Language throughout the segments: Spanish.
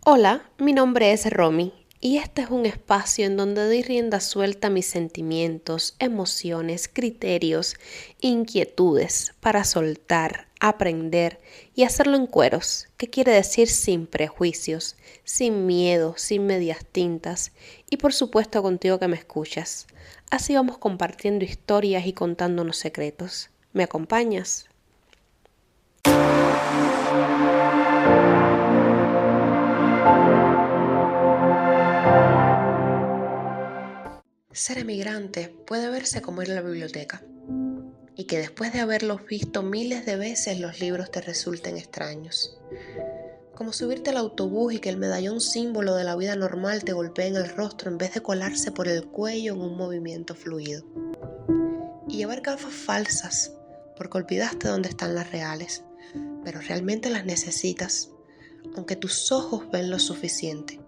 Hola, mi nombre es Romy y este es un espacio en donde doy rienda suelta a mis sentimientos, emociones, criterios, inquietudes para soltar, aprender y hacerlo en cueros, que quiere decir sin prejuicios, sin miedo, sin medias tintas y por supuesto contigo que me escuchas. Así vamos compartiendo historias y contándonos secretos. ¿Me acompañas? Ser emigrante puede verse como ir a la biblioteca y que después de haberlos visto miles de veces los libros te resulten extraños. Como subirte al autobús y que el medallón símbolo de la vida normal te golpee en el rostro en vez de colarse por el cuello en un movimiento fluido. Y llevar gafas falsas porque olvidaste dónde están las reales, pero realmente las necesitas, aunque tus ojos ven lo suficiente.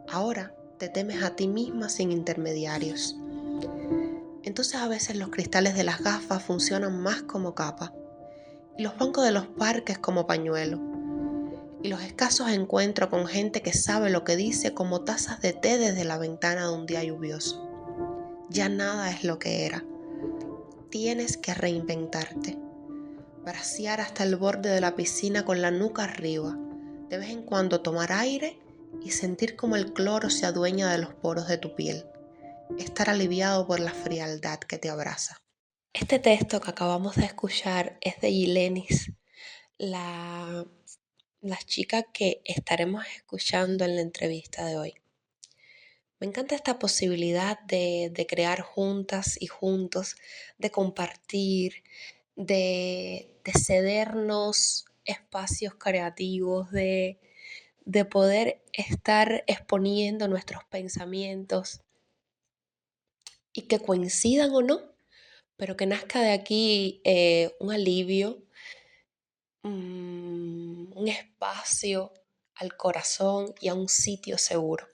Ahora te temes a ti misma sin intermediarios. Entonces a veces los cristales de las gafas funcionan más como capa y los bancos de los parques como pañuelo y los escasos encuentros con gente que sabe lo que dice como tazas de té desde la ventana de un día lluvioso. Ya nada es lo que era. Tienes que reinventarte, bracear hasta el borde de la piscina con la nuca arriba, de vez en cuando tomar aire y sentir como el cloro se adueña de los poros de tu piel, estar aliviado por la frialdad que te abraza. Este texto que acabamos de escuchar es de Yilenis, la, la chica que estaremos escuchando en la entrevista de hoy. Me encanta esta posibilidad de crear juntas y juntos, de compartir, de cedernos espacios creativos, de poder estar exponiendo nuestros pensamientos y que coincidan o no, pero que nazca de aquí un alivio, un espacio al corazón y a un sitio seguro.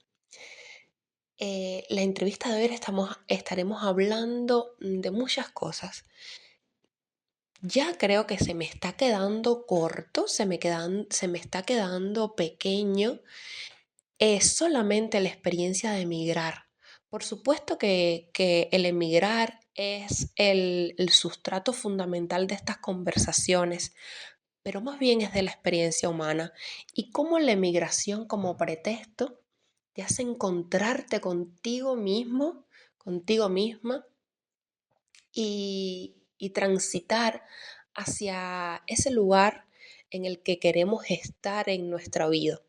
La entrevista de hoy estaremos hablando de muchas cosas. Ya creo que se me está quedando corto, se me está quedando pequeño, solamente la experiencia de emigrar. Por supuesto que el emigrar es el sustrato fundamental de estas conversaciones, pero más bien es de la experiencia humana y cómo la emigración como pretexto te hace encontrarte contigo mismo, contigo misma y transitar hacia ese lugar en el que queremos estar en nuestra vida.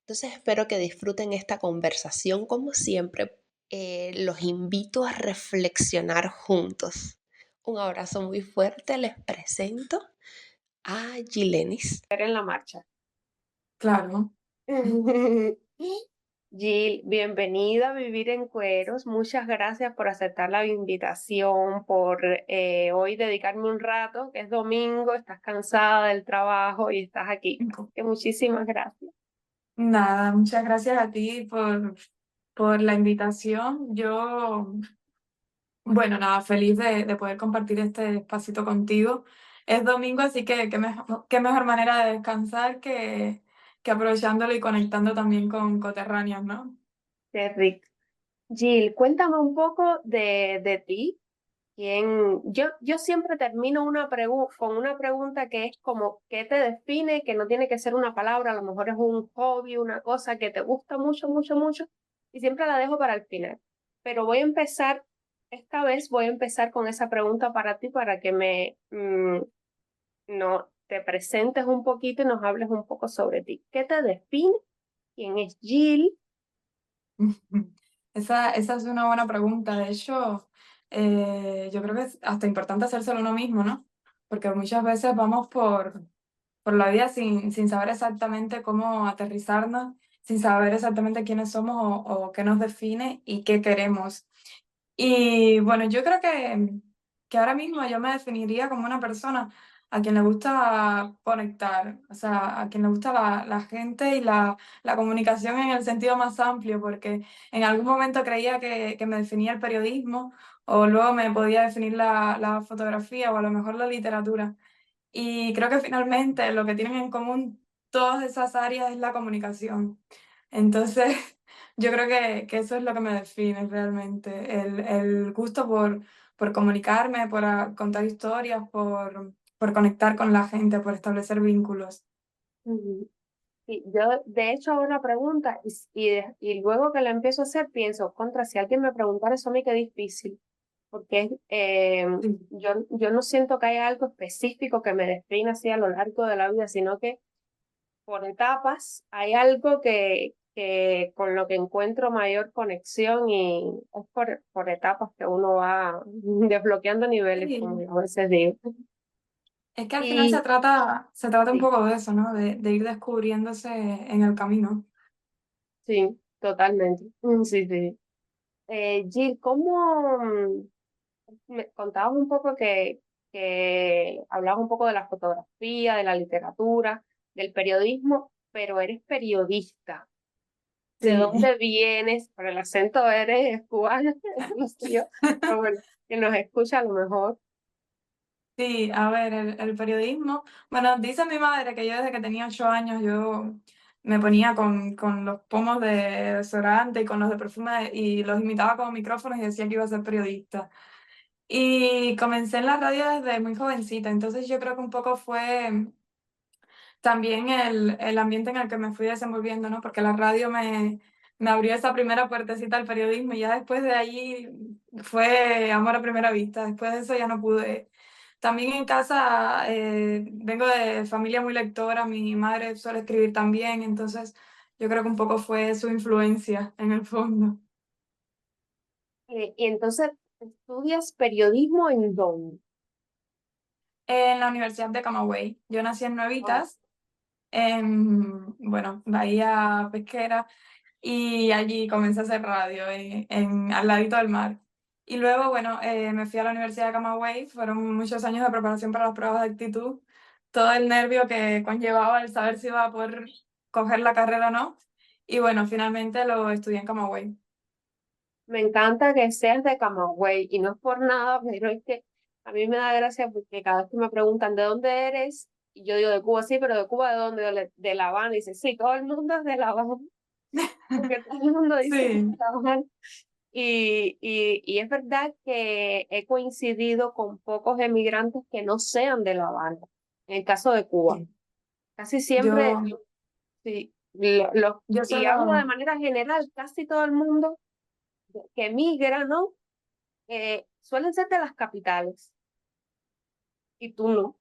Entonces espero que disfruten esta conversación. Como siempre, los invito a reflexionar juntos. Un abrazo muy fuerte. Les presento a Gilenis. En la marcha. Claro. Jill, bienvenida a Vivir en Cueros. Muchas gracias por aceptar la invitación, por hoy dedicarme un rato, que es domingo, estás cansada del trabajo y estás aquí. Que muchísimas gracias. Nada, muchas gracias a ti por la invitación. Yo, bueno, nada, feliz de poder compartir este espacito contigo. Es domingo, así que qué mejor manera de descansar que aprovechándolo y conectando también con coterráneos, ¿no? Qué rico. Jill, cuéntame un poco de ti. Yo siempre termino con una pregunta que es como, ¿qué te define? Que no tiene que ser una palabra, a lo mejor es un hobby, una cosa que te gusta mucho, mucho, mucho, y siempre la dejo para el final. Pero esta vez voy a empezar con esa pregunta para ti, para que no, te presentes un poquito y nos hables un poco sobre ti. ¿Qué te define? ¿Quién es Jill? Esa es una buena pregunta. De hecho, yo creo que es hasta importante hacérselo uno mismo, ¿no? Porque muchas veces vamos por la vida sin saber exactamente cómo aterrizarnos, sin saber exactamente quiénes somos o qué nos define y qué queremos. Y bueno, yo creo que ahora mismo yo me definiría como una persona a quien le gusta conectar, o sea, a quien le gusta la gente y la comunicación en el sentido más amplio, porque en algún momento creía que me definía el periodismo o luego me podía definir la fotografía o a lo mejor la literatura. Y creo que finalmente lo que tienen en común todas esas áreas es la comunicación. Entonces, yo creo que eso es lo que me define realmente, el gusto por comunicarme, por contar historias, por conectar con la gente, por establecer vínculos. Ujú. Sí, yo de hecho hago una pregunta y luego que la empiezo a hacer pienso, contra, si alguien me preguntara eso a mí qué difícil, porque Sí. yo no siento que haya algo específico que me defina así a lo largo de la vida, sino que por etapas hay algo que con lo que encuentro mayor conexión y es por etapas que uno va desbloqueando niveles, como Sí. yo a veces digo. Es que al final Y se trata un sí, poco de eso, ¿no? De ir descubriéndose en el camino. sí, totalmente. Sí, sí. Jill, ¿cómo me contabas un poco que hablabas un poco de la fotografía, de la literatura, del periodismo, pero eres periodista? ¿De Sí. dónde vienes? Por el acento eres cubana, eso lo sé yo, pero bueno, que nos escucha a lo mejor. Sí, a ver, el periodismo. Bueno, dice mi madre que yo desde que tenía 8 años yo me ponía con los pomos de desodorante y con los de perfume y los imitaba con micrófonos y decía que iba a ser periodista. Y comencé en la radio desde muy jovencita, entonces yo creo que un poco fue también el ambiente en el que me fui desenvolviendo, ¿no? Porque la radio me abrió esa primera puertecita al periodismo y ya después de ahí fue amor a primera vista. Después de eso ya no pude. También en casa vengo de familia muy lectora, mi madre suele escribir también, entonces yo creo que un poco fue su influencia en el fondo. Y entonces, ¿estudias periodismo en dónde? En la Universidad de Camagüey. Yo nací en Ah, Nuevitas, en, bueno, Bahía Pesquera, y allí comencé a hacer radio al ladito del mar. Y luego, bueno, me fui a la Universidad de Camagüey, fueron muchos años de preparación para las pruebas de actitud, todo el nervio que conllevaba el saber si iba a poder coger la carrera o no. Y bueno, finalmente lo estudié en Camagüey. me encanta que seas de Camagüey y no es por nada, pero es que a mí me da gracia porque cada vez que me preguntan de dónde eres, y yo digo de Cuba, sí, pero de Cuba de dónde, de La Habana, y dice, sí, todo el mundo es de La Habana, porque todo el mundo dice que es de Sí, La Habana. Y es verdad que he coincidido con pocos emigrantes que no sean de La Habana, en el caso de Cuba. sí. Casi siempre, Yo, sí, yo y hablo de solo, manera general, casi todo el mundo que emigra, ¿no? Suelen ser de las capitales, y tú no.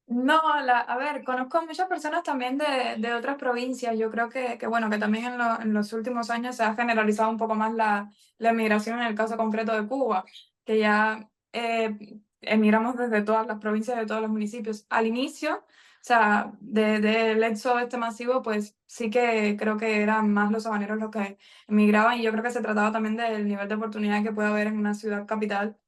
no, a ver, conozco muchas personas también de otras provincias. Yo creo que bueno, que también en los últimos años se ha generalizado un poco más la emigración en el caso concreto de Cuba, que ya emigramos desde todas las provincias, de todos los municipios. Al inicio, o sea, del éxodo este masivo, pues sí que creo que eran más los habaneros los que emigraban y yo creo que se trataba también del nivel de oportunidad que puede haber en una ciudad capital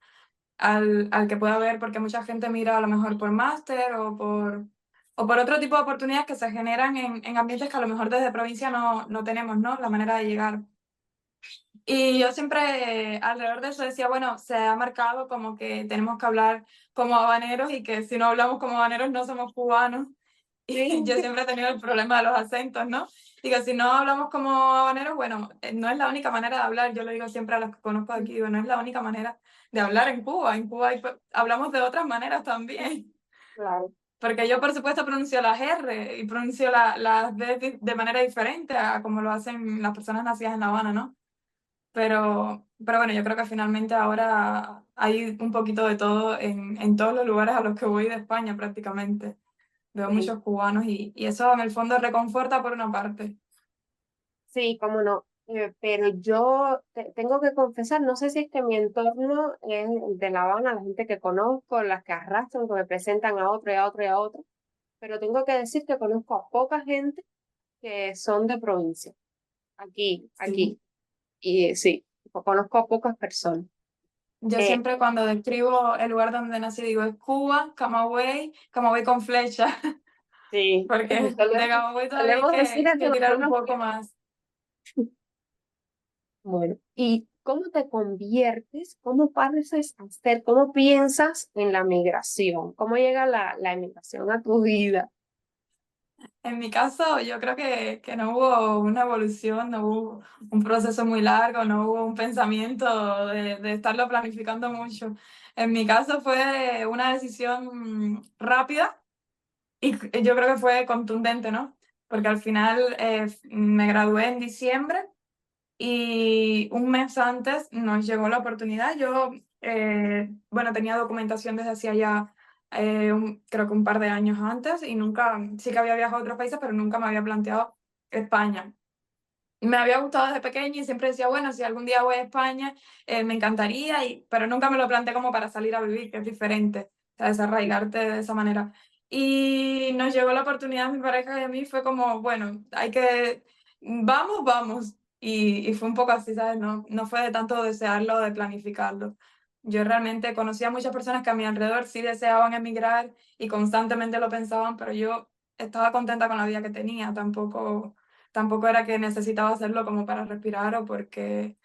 al que pueda haber, porque mucha gente mira a lo mejor por máster o por otro tipo de oportunidades que se generan en ambientes que a lo mejor desde provincia no tenemos, ¿no? La manera de llegar. Y yo siempre alrededor de eso decía, bueno, se ha marcado como que tenemos que hablar como habaneros y que si no hablamos como habaneros no somos cubanos. Y Sí, yo siempre he tenido el problema de los acentos, ¿no? Digo, si no hablamos como habaneros, bueno, no es la única manera de hablar. Yo lo digo siempre a los que conozco aquí, digo, no es la única manera de hablar en Cuba. En Cuba hablamos de otras maneras también. claro. Porque yo, por supuesto, pronuncio las R y pronuncio las D de manera diferente a como lo hacen las personas nacidas en La Habana, ¿no? Pero bueno, yo creo que finalmente ahora hay un poquito de todo en todos los lugares a los que voy de España prácticamente. Veo Sí, muchos cubanos y eso en el fondo reconforta por una parte. sí, cómo no. Pero yo tengo que confesar, no sé si es que mi entorno es el de La Habana, la gente que conozco, las que arrastran, que me presentan a otro y a otro y a otro, pero tengo que decir que conozco a poca gente que son de provincia, Sí. aquí, y sí, conozco a pocas personas. Yo Eh, siempre cuando describo el lugar donde nací digo es Cuba, Camagüey, Camagüey con flecha, sí, porque de Camagüey todavía hay solemos decir que eso tirar un nosotros. poco más. Bueno, ¿y cómo te conviertes? ¿Cómo pareces hacer? ¿Cómo piensas en la migración? ¿Cómo llega la emigración a tu vida? En mi caso, yo creo que no hubo una evolución, no hubo un proceso muy largo, no hubo un pensamiento de estarlo planificando mucho. En mi caso fue una decisión rápida y yo creo que fue contundente, ¿no? Porque al final me gradué en diciembre y un mes antes nos llegó la oportunidad. Yo, bueno, tenía documentación desde hacía ya, creo que un par de años antes y nunca, sí que había viajado a otros países, pero nunca me había planteado España. Me había gustado desde pequeña y siempre decía, bueno, si algún día voy a España, me encantaría, pero nunca me lo planteé como para salir a vivir, que es diferente, o sea, desarraigarte de esa manera. Y nos llegó la oportunidad, mi pareja y a mí, fue como, bueno, hay que, vamos, vamos. Y fue un poco así, ¿sabes? No, no fue de tanto desearlo, de planificarlo. Yo realmente conocí a muchas personas que a mi alrededor sí deseaban emigrar y constantemente lo pensaban, pero yo estaba contenta con la vida que tenía, tampoco era que necesitaba hacerlo como para respirar o porque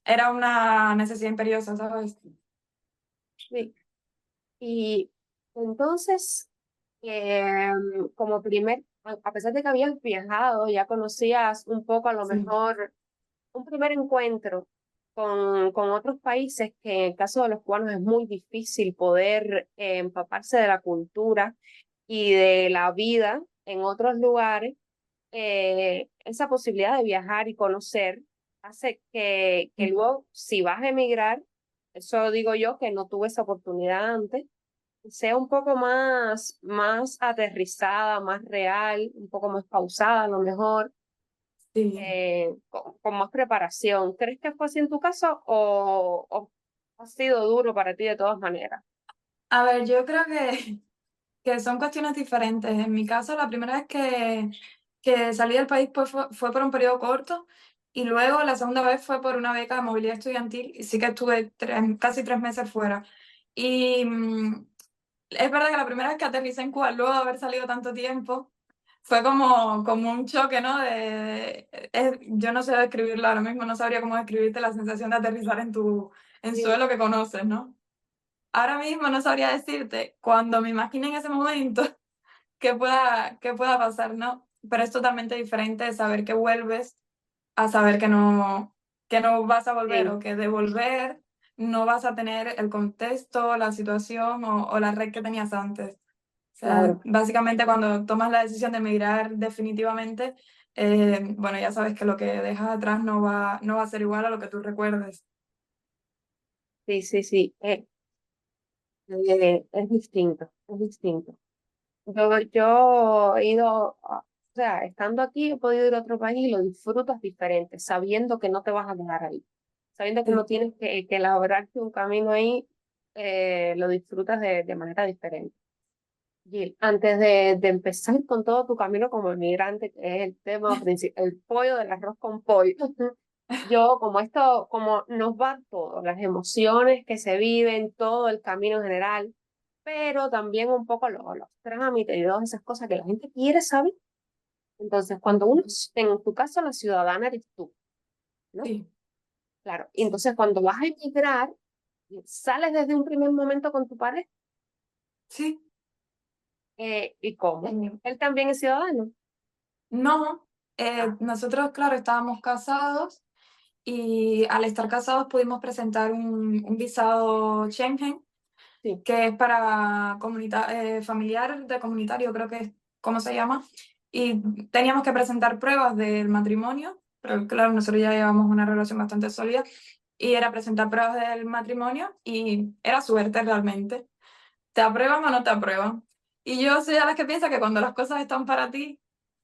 era una necesidad imperiosa, ¿sabes? Sí. Y entonces, como primer, a pesar de que habías viajado, ya conocías un poco a lo Sí, mejor un primer encuentro con otros países, que en el caso de los cubanos es muy difícil poder empaparse de la cultura y de la vida en otros lugares. Esa posibilidad de viajar y conocer hace que sí. luego, si vas a emigrar, eso digo yo que no tuve esa oportunidad antes, sea un poco más aterrizada, más real, un poco más pausada a lo mejor, Sí. con más preparación. ¿Crees que fue así en tu caso o ha sido duro para ti de todas maneras? A ver, yo creo que son cuestiones diferentes. En mi caso, la primera vez que salí del país pues, fue por un periodo corto y luego la segunda vez fue por una beca de movilidad estudiantil y sí que estuve casi 3 meses fuera. Y es verdad que la primera vez que aterricé en Cuba, luego de haber salido tanto tiempo, fue como un choque, ¿no? Yo no sé describirlo ahora mismo, no sabría cómo describirte la sensación de aterrizar en Sí, suelo que conoces, ¿no? Ahora mismo no sabría decirte cuando me imagine en ese momento qué pueda pasar, ¿no? Pero es totalmente diferente saber que vuelves a saber que no vas a volver sí, o que de volver no vas a tener el contexto, la situación o la red que tenías antes. O sea, claro. básicamente cuando tomas la decisión de emigrar definitivamente, bueno, ya sabes que lo que dejas atrás no va a ser igual a lo que tú recuerdes. Sí, sí, sí. Es distinto, es distinto. Yo he ido, o sea, estando aquí he podido ir a otro país y lo disfrutas diferente, sabiendo que no te vas a quedar ahí, sabiendo que no Sí. tienes que labrarte un camino ahí, lo disfrutas de manera diferente. Gil, antes de empezar con todo tu camino como inmigrante, que es el tema principal, el pollo del arroz con pollo, yo como esto, como nos va todo, las emociones que se viven, todo el camino en general, pero también un poco los trámites y todas esas cosas que la gente quiere saber. Entonces, cuando uno, en tu caso, la ciudadana eres tú, ¿no? Sí, Claro. Y sí, entonces, cuando vas a emigrar, sales desde un primer momento con tu pareja, sí. ¿y cómo? Eh, Él también es ciudadano. no, Ah, nosotros, claro, estábamos casados y al estar casados pudimos presentar un visado Schengen, sí, que es para familiar de comunitario, creo que es como se llama, y teníamos que presentar pruebas del matrimonio, pero claro, nosotros ya llevamos una relación bastante sólida, y era presentar pruebas del matrimonio y era suerte realmente. ¿Te aprueban o no te aprueban? Y yo soy de las que piensa que cuando las cosas están para ti,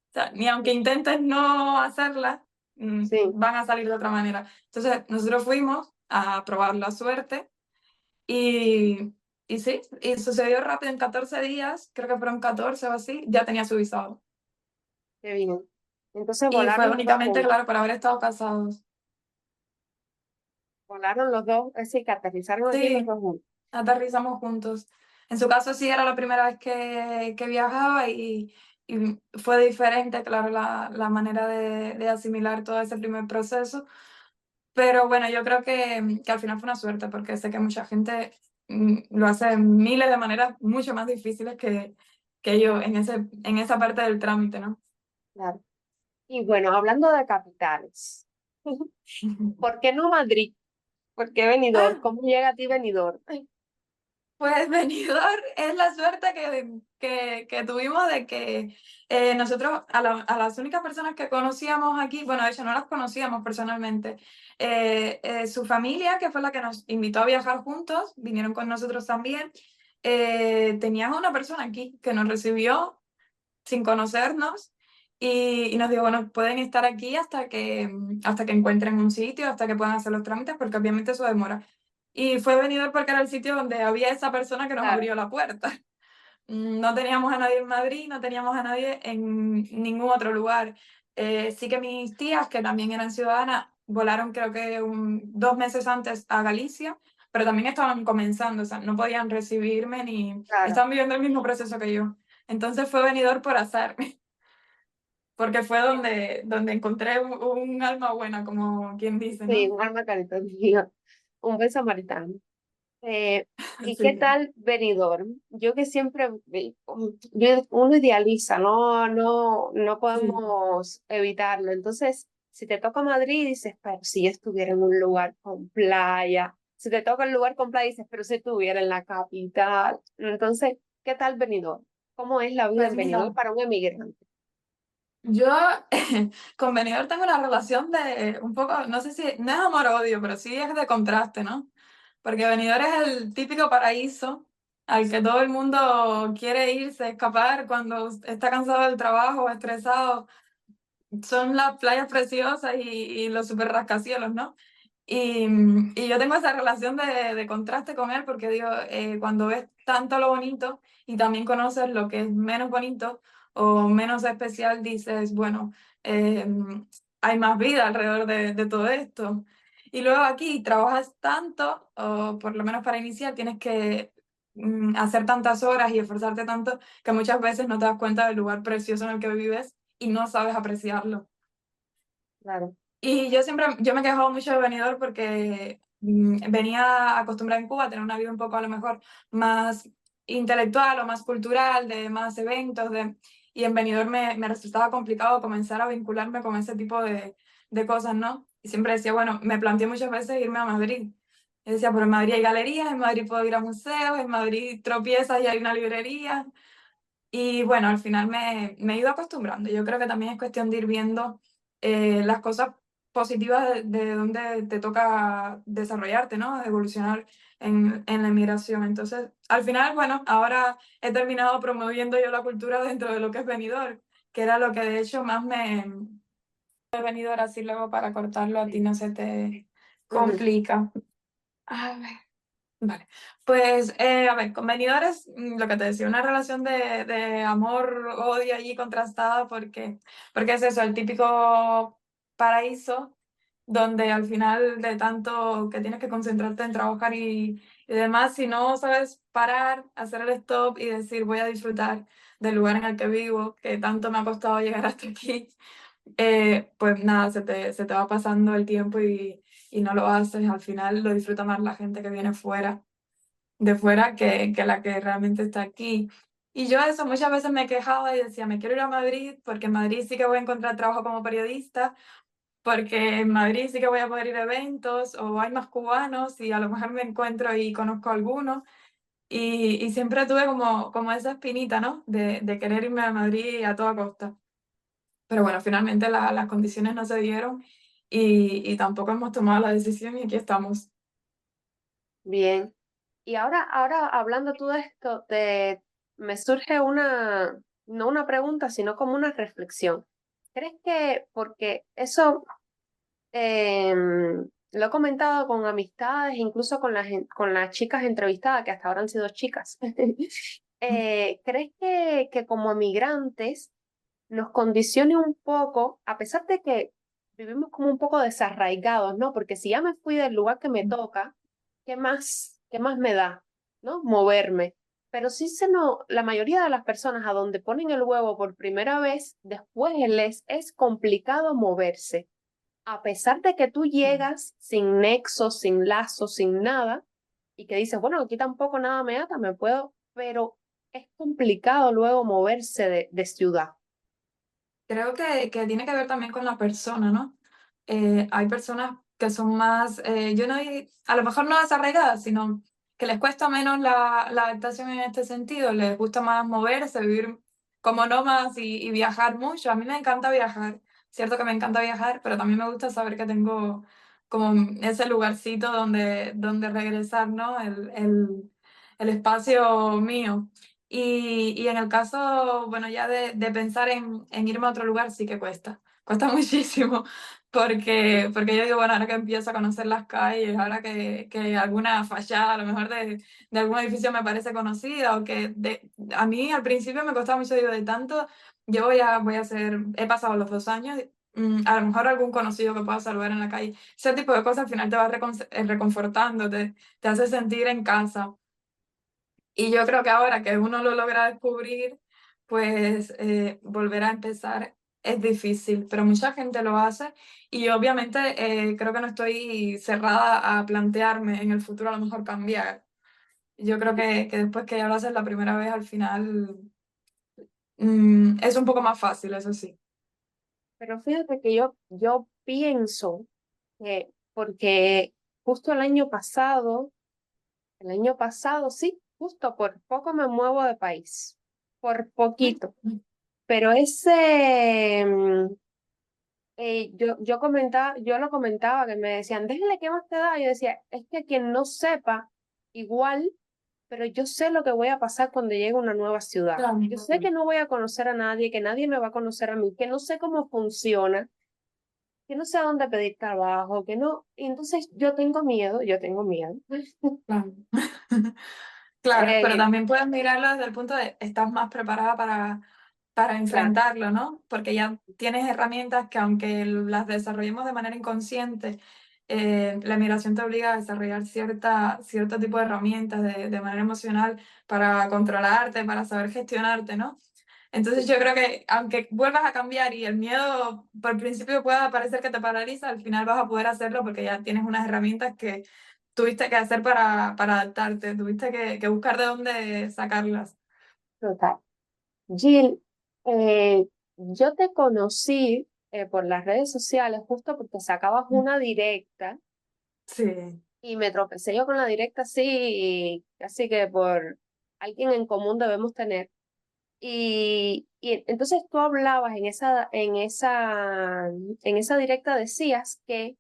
o sea, ni aunque intentes no hacerlas, sí, van a salir de otra manera. Entonces, nosotros fuimos a probar la suerte y, y sí, y sucedió rápido en 14 días, creo que fueron 14 o así, ya tenía su visado. qué bien. Entonces Y fue volaron los dos únicamente, juntos, claro, por haber estado casados. volaron los dos, es decir, que aterrizaron aquí los Sí, dos juntos. aterrizamos juntos. En su caso sí era la primera vez que viajaba y fue diferente, claro, la manera de asimilar todo ese primer proceso. Pero bueno, yo creo que al final fue una suerte porque sé que mucha gente lo hace de miles de maneras mucho más difíciles que yo en esa parte del trámite, ¿no? Claro. Y bueno, hablando de capitales, ¿por qué no Madrid? ¿Por qué Benidorm? Ah, ¿Cómo llega a ti Benidorm? pues Benidorm es la suerte que tuvimos de que nosotros, a las únicas personas que conocíamos aquí, bueno, de hecho no las conocíamos personalmente, su familia, que fue la que nos invitó a viajar juntos, vinieron con nosotros también, teníamos una persona aquí que nos recibió sin conocernos y nos dijo, bueno, pueden estar aquí hasta que encuentren un sitio, hasta que puedan hacer los trámites, porque obviamente eso demora. Y fue Benidorm porque era el sitio donde había esa persona que nos Claro, abrió la puerta. No teníamos a nadie en Madrid, no teníamos a nadie en ningún otro lugar. Sí que mis tías, que también eran ciudadanas, volaron creo que 2 meses antes a Galicia, pero también estaban comenzando, o sea, no podían recibirme ni claro. estaban viviendo el mismo proceso que yo. Entonces fue Benidorm por azar, porque fue donde encontré un alma buena, como quien dice, Sí, ¿no? un alma caritativa, un buen samaritano. Eh, ¿Y qué Sí. tal Benidorm? Yo que siempre, uno idealiza, no Sí. podemos evitarlo. Entonces, si te toca Madrid, dices, pero si yo estuviera en un lugar con playa. Si te toca el lugar con playa, dices, pero si estuviera en la capital. Entonces, ¿qué tal Benidorm? ¿Cómo es la vida Pues en Benidorm mira, para un emigrante? yo con Benidorm tengo una relación de un poco, no sé si, no es amor-odio, pero sí es de contraste, ¿no? Porque Benidorm es el típico paraíso al que todo el mundo quiere irse, escapar cuando está cansado del trabajo, estresado. Son las playas preciosas y los super rascacielos, ¿no? Y yo tengo esa relación de contraste con él porque digo, cuando ves tanto lo bonito y también conoces lo que es menos bonito o menos especial, dices, bueno, eh, hay más vida alrededor de todo esto. Y luego aquí trabajas tanto, o por lo menos para iniciar, tienes que hacer tantas horas y esforzarte tanto que muchas veces no te das cuenta del lugar precioso en el que vives y no sabes apreciarlo. Claro, Y yo me he quejado mucho de Benidorm porque venía acostumbrada en Cuba a tener una vida un poco a lo mejor más intelectual o más cultural, de más eventos, y en Benidorm me resultaba complicado comenzar a vincularme con ese tipo de cosas, ¿no? Y siempre decía, bueno, me planteé muchas veces irme a Madrid. Y decía, pero en Madrid hay galerías, en Madrid puedo ir a museos, en Madrid tropiezas y hay una librería. Y bueno, al final me he ido acostumbrando. Yo creo que también es cuestión de ir viendo las cosas positivas de donde te toca desarrollarte, ¿no? Evolucionar en la inmigración. Entonces, al final, bueno, ahora he terminado promoviendo yo la cultura dentro de lo que es venidor, que era lo que de hecho más me he venido así luego para cortarlo a ti sí. no se te Ujú. complica. A ver. Vale, pues a ver, con venidores, lo que te decía, una relación de amor-odio allí contrastada porque es eso, el típico paraíso donde al final de tanto que tienes que concentrarte en trabajar y demás, si no sabes parar, hacer el stop y decir voy a disfrutar del lugar en el que vivo, que tanto me ha costado llegar hasta aquí, pues nada, se te va pasando el tiempo y no lo haces, al final lo disfruta más la gente que viene de fuera que la que realmente está aquí. Y yo eso muchas veces me quejaba y decía, me quiero ir a Madrid porque en Madrid sí que voy a encontrar trabajo como periodista, porque en Madrid sí que voy a poder ir a eventos o hay más cubanos y a lo mejor me encuentro y conozco a algunos. Y siempre tuve como esa espinita, ¿no? De querer irme a Madrid a toda costa. Pero bueno, finalmente las condiciones no se dieron y tampoco hemos tomado la decisión y aquí estamos. Bien. Y ahora hablando tú de esto, me surge no una pregunta, sino como una reflexión. ¿Crees que, porque eso lo he comentado con amistades, incluso con las chicas entrevistadas, que hasta ahora han sido chicas, ¿crees que como migrantes nos condicione un poco, a pesar de que vivimos como un poco desarraigados, ¿no? Porque si ya me fui del lugar que me toca, qué más me da, ¿no? Moverme. Pero sí la mayoría de las personas a donde ponen el huevo por primera vez, después les es complicado moverse. A pesar de que tú llegas sin nexo, sin lazo, sin nada, y que dices, bueno, aquí tampoco nada me ata, me puedo, pero es complicado luego moverse de ciudad. Creo que tiene que ver también con la persona, ¿no? Hay personas que son más, yo no, a lo mejor no desarraigadas, sino que les cuesta menos la adaptación en este sentido, les gusta más moverse, vivir como nómadas y viajar mucho. A mí me encanta viajar, cierto que me encanta viajar, pero también me gusta saber que tengo como ese lugarcito donde regresar, ¿no? El espacio mío. Y en el caso, bueno, ya de pensar en irme a otro lugar, sí que cuesta muchísimo, porque yo digo, bueno, ahora que empiezo a conocer las calles, ahora que alguna fachada, a lo mejor de algún edificio me parece conocida, o que a mí al principio me costaba mucho, digo, de tanto, yo voy a hacer, he pasado los 2 años, a lo mejor algún conocido que pueda saludar en la calle, ese tipo de cosas al final te va reconfortando, te hace sentir en casa. Y yo creo que ahora que uno lo logra descubrir, pues volver a empezar es difícil, pero mucha gente lo hace y obviamente creo que no estoy cerrada a plantearme en el futuro a lo mejor cambiar. Yo creo que después que ya lo haces la primera vez, al final es un poco más fácil, eso sí. Pero fíjate que yo pienso que, porque justo el año pasado sí, justo por poco me muevo de país, por poquito. Mm. Pero ese, yo lo comentaba, que me decían, déjale, ¿qué más te da? Yo decía, es que quien no sepa, igual, pero yo sé lo que voy a pasar cuando llegue a una nueva ciudad. Claro. Yo sé que no voy a conocer a nadie, que nadie me va a conocer a mí, que no sé cómo funciona, que no sé a dónde pedir trabajo, que no. Y entonces yo tengo miedo. Claro. Claro, pero Eh, también puedes mirarlo desde el punto de estás más preparada para claro, enfrentarlo, ¿no? Porque ya tienes herramientas que aunque las desarrollemos de manera inconsciente, la migración te obliga a desarrollar cierto tipo de herramientas de manera emocional para controlarte, para saber gestionarte, ¿no? Entonces yo creo que aunque vuelvas a cambiar y el miedo por principio pueda parecer que te paraliza, al final vas a poder hacerlo porque ya tienes unas herramientas que tuviste que hacer para adaptarte, tuviste que buscar de dónde sacarlas. total. Jill, yo te conocí por las redes sociales justo porque sacabas una directa Sí. y me tropecé yo con la directa así, así que por alguien en común debemos tener. Y entonces tú hablabas en esa directa decías que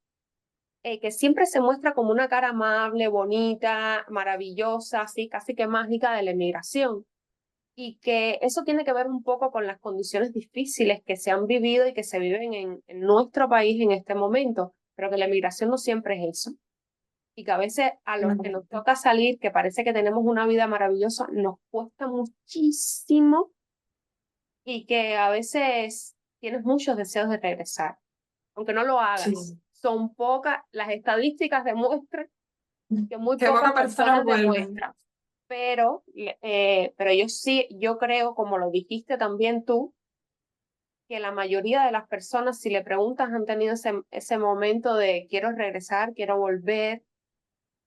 siempre se muestra como una cara amable, bonita, maravillosa, así casi que mágica de la emigración. Y que eso tiene que ver un poco con las condiciones difíciles que se han vivido y que se viven en nuestro país en este momento, pero que la emigración no siempre es eso. Y que a veces a los que nos toca salir, que parece que tenemos una vida maravillosa, nos cuesta muchísimo y que a veces tienes muchos deseos de regresar, aunque no lo hagas. Sí. Son pocas, las estadísticas demuestran que muy Que pocas pocas personas personas vuelven. demuestran, pero yo sí, yo creo, como lo dijiste también tú, que la mayoría de las personas, si le preguntas, han tenido ese momento de quiero regresar, quiero volver,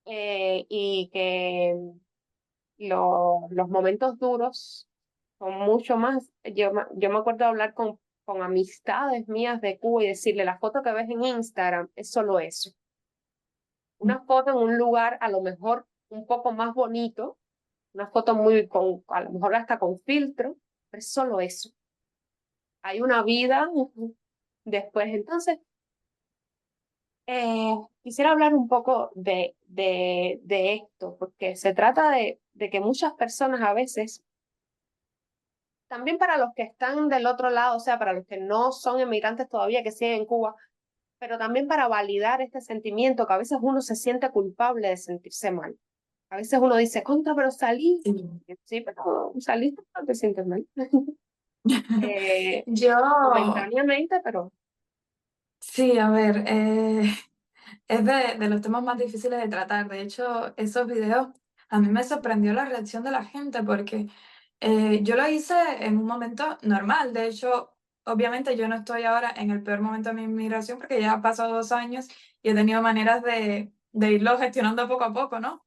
y que los momentos duros son mucho más. Yo me acuerdo de hablar con amistades mías de Cuba y decirle, la foto que ves en Instagram es solo eso. Una foto en un lugar a lo mejor un poco más bonito, una foto a lo mejor hasta con filtro, pero es solo eso. Hay una vida después. Entonces, quisiera hablar un poco de esto, porque se trata de que muchas personas a veces, también para los que están del otro lado, o sea, para los que no son emigrantes todavía, que siguen en Cuba, pero también para validar este sentimiento, que a veces uno se siente culpable de sentirse mal. A veces uno dice, contra, pero salí. Sí. Sí, pero saliste, no te sientes mal. Eh, Yo, momentáneamente, pero sí, a ver, es de los temas más difíciles de tratar. De hecho, esos videos, a mí me sorprendió la reacción de la gente porque yo lo hice en un momento normal. De hecho, obviamente yo no estoy ahora en el peor momento de mi inmigración porque ya han pasado 2 años y he tenido maneras de irlo gestionando poco a poco, ¿no?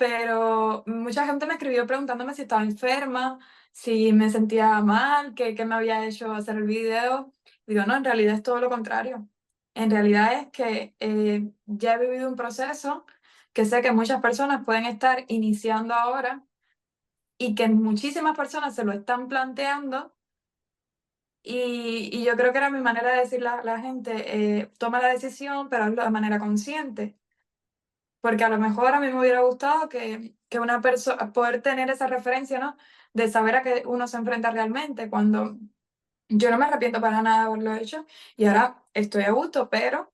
pero mucha gente me escribió preguntándome si estaba enferma, si me sentía mal, qué me había hecho hacer el video. Digo, no, en realidad es todo lo contrario. En realidad es que ya he vivido un proceso que sé que muchas personas pueden estar iniciando ahora y que muchísimas personas se lo están planteando. Y yo creo que era mi manera de decirle a la gente, toma la decisión, pero hazlo de manera consciente. Porque a lo mejor a mí me hubiera gustado que una persona, poder tener esa referencia, ¿no? De saber a qué uno se enfrenta realmente, cuando yo no me arrepiento para nada de haberlo hecho y ahora estoy a gusto, pero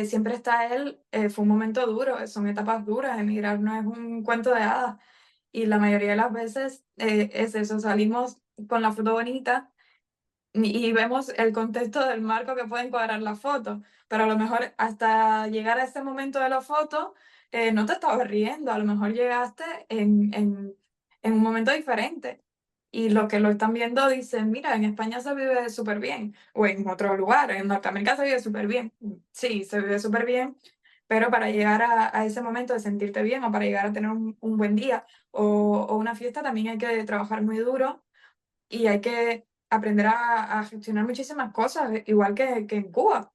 siempre está él, fue un momento duro, son etapas duras, emigrar no es un cuento de hadas y la mayoría de las veces es eso, salimos con la foto bonita y vemos el contexto del marco que puede encuadrar la foto, pero a lo mejor hasta llegar a ese momento de la foto no te estabas riendo, a lo mejor llegaste en un momento diferente. Y los que lo están viendo dicen, mira, en España se vive súper bien, o en otro lugar, en Norteamérica se vive súper bien. Sí, se vive súper bien, pero para llegar a ese momento de sentirte bien o para llegar a tener un buen día o una fiesta también hay que trabajar muy duro y hay que aprender a gestionar muchísimas cosas, igual que en Cuba.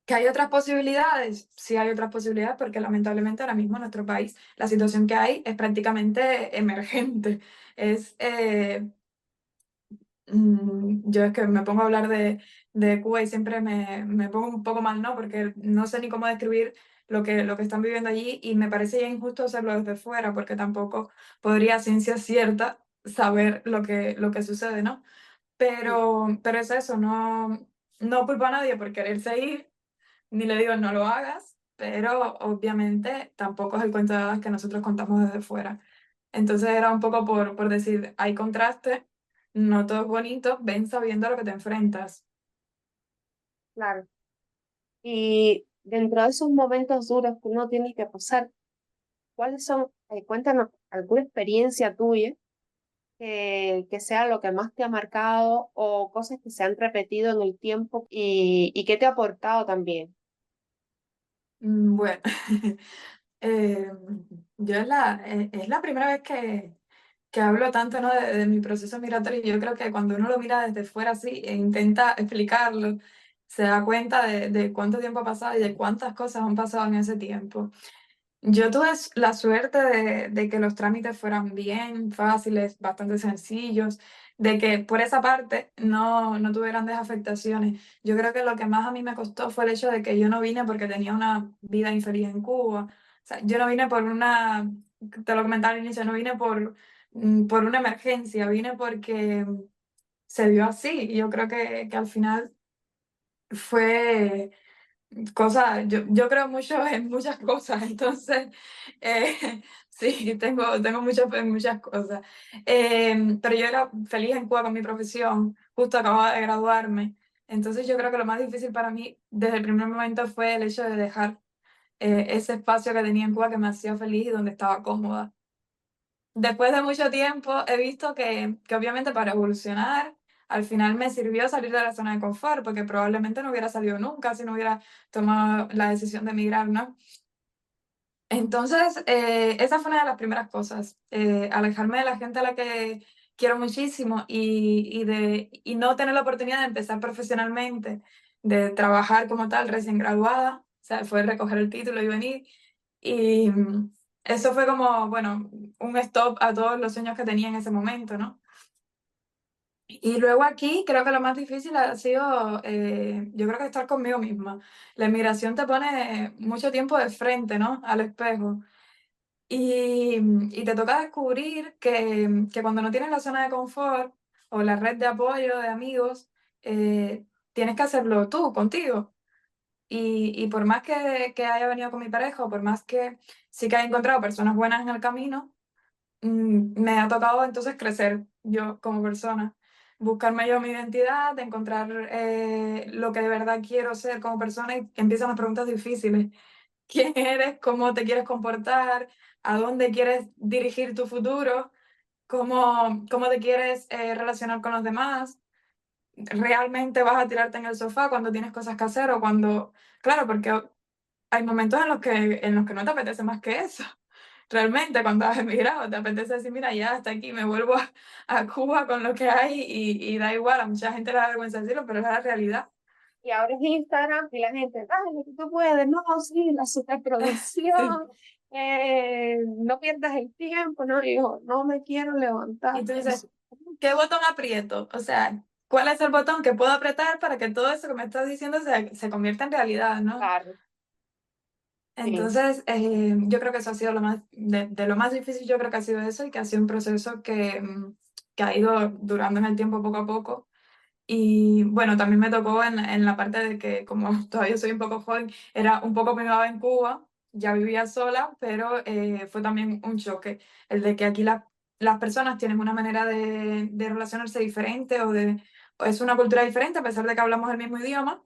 ¿Que hay otras posibilidades? Sí hay otras posibilidades porque lamentablemente ahora mismo en nuestro país la situación que hay es prácticamente emergente. Es, yo es que me pongo a hablar de Cuba y siempre me pongo un poco mal, ¿no? Porque no sé ni cómo describir lo que están viviendo allí y me parece ya injusto hacerlo desde fuera porque tampoco podría a ciencia cierta saber lo que sucede, ¿no? Pero es eso, no culpo a nadie por quererse ir, ni le digo no lo hagas, pero obviamente tampoco es el cuento de hadas que nosotros contamos desde fuera. Entonces era un poco por decir, hay contraste, no todo es bonito, ven sabiendo a lo que te enfrentas. Claro. Y dentro de esos momentos duros que uno tiene que pasar, ¿cuáles son? Cuéntanos alguna experiencia tuya que sea lo que más te ha marcado o cosas que se han repetido en el tiempo y qué te ha aportado también. Bueno, eh, yo es la primera vez que hablo tanto, ¿no? de mi proceso migratorio. Yo creo que cuando uno lo mira desde fuera así e intenta explicarlo, se da cuenta de cuánto tiempo ha pasado y de cuántas cosas han pasado en ese tiempo. Yo tuve la suerte de que los trámites fueran bien fáciles, bastante sencillos, de que por esa parte no tuve grandes afectaciones. Yo creo que lo que más a mí me costó fue el hecho de que yo no vine porque tenía una vida infeliz en Cuba. O sea, yo no vine te lo comentaba al inicio, no vine por una emergencia, vine porque se dio así. Y yo creo que al final fue yo creo mucho en muchas cosas, entonces sí, tengo mucha fe en muchas cosas. Pero yo era feliz en Cuba con mi profesión, justo acababa de graduarme, entonces yo creo que lo más difícil para mí desde el primer momento fue el hecho de dejar ese espacio que tenía en Cuba que me hacía feliz y donde estaba cómoda. Después de mucho tiempo he visto que obviamente para evolucionar, al final me sirvió salir de la zona de confort, porque probablemente no hubiera salido nunca si no hubiera tomado la decisión de emigrar, ¿no? Entonces, esa fue una de las primeras cosas, alejarme de la gente a la que quiero muchísimo y no tener la oportunidad de empezar profesionalmente, de trabajar como tal recién graduada, o sea, fue recoger el título y venir. Y eso fue como, bueno, un stop a todos los sueños que tenía en ese momento, ¿no? Y luego aquí creo que lo más difícil ha sido, yo creo que estar conmigo misma. La inmigración te pone mucho tiempo de frente, ¿no? Al espejo. Y te toca descubrir que cuando no tienes la zona de confort o la red de apoyo de amigos, tienes que hacerlo tú, contigo. Y por más que haya venido con mi pareja, o por más que sí que haya encontrado personas buenas en el camino, me ha tocado entonces crecer yo como persona, buscarme yo mi identidad, de encontrar lo que de verdad quiero ser como persona y empiezan las preguntas difíciles. ¿Quién eres? ¿Cómo te quieres comportar? ¿A dónde quieres dirigir tu futuro? ¿Cómo te quieres relacionar con los demás? ¿Realmente vas a tirarte en el sofá cuando tienes cosas que hacer o cuando... Claro, porque hay momentos en los que no te apetece más que eso. realmente cuando has emigrado, te apetece decir, mira, ya hasta aquí, me vuelvo a Cuba con lo que hay y da igual, a mucha gente le da vergüenza decirlo, pero es la realidad. Y abres Instagram y la gente, dale, que tú puedes, no, sí, la Sí. superproducción, no pierdas el tiempo, ¿no? Y yo, no me quiero levantar. Y tú dices, ¿qué botón aprieto? O sea, ¿cuál es el botón que puedo apretar para que todo eso que me estás diciendo se convierta en realidad, ¿no? Claro, sí. Entonces, yo creo que eso ha sido lo más, de lo más difícil, yo creo que ha sido eso y que ha sido un proceso que ha ido durando en el tiempo poco a poco. Y bueno, también me tocó en la parte de que como todavía soy un poco joven, era un poco pegada en Cuba, ya vivía sola, pero fue también un choque, el de que aquí las personas tienen una manera de relacionarse diferente o es una cultura diferente a pesar de que hablamos el mismo idioma.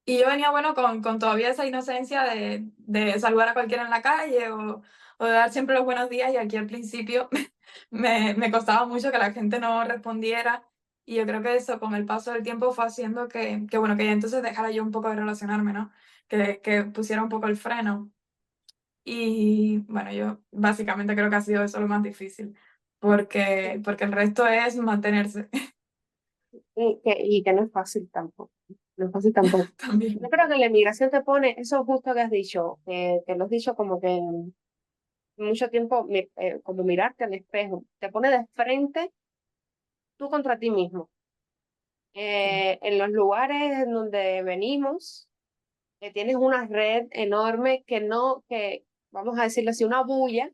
Y yo venía, bueno, con todavía esa inocencia de saludar a cualquiera en la calle o de dar siempre los buenos días y aquí al principio me costaba mucho que la gente no respondiera y yo creo que eso con el paso del tiempo fue haciendo bueno, que ya entonces dejara yo un poco de relacionarme, ¿no? Que pusiera un poco el freno. Y bueno, yo básicamente creo que ha sido eso lo más difícil, porque el resto es mantenerse Y que no es fácil tampoco. No es fácil tampoco. Yo también. creo que la inmigración te pone, eso justo que has dicho, que lo has dicho como que mucho tiempo, como mirarte al espejo, te pone de frente tú contra ti mismo. En los lugares en donde venimos, tienes una red enorme que vamos a decirlo así, una bulla,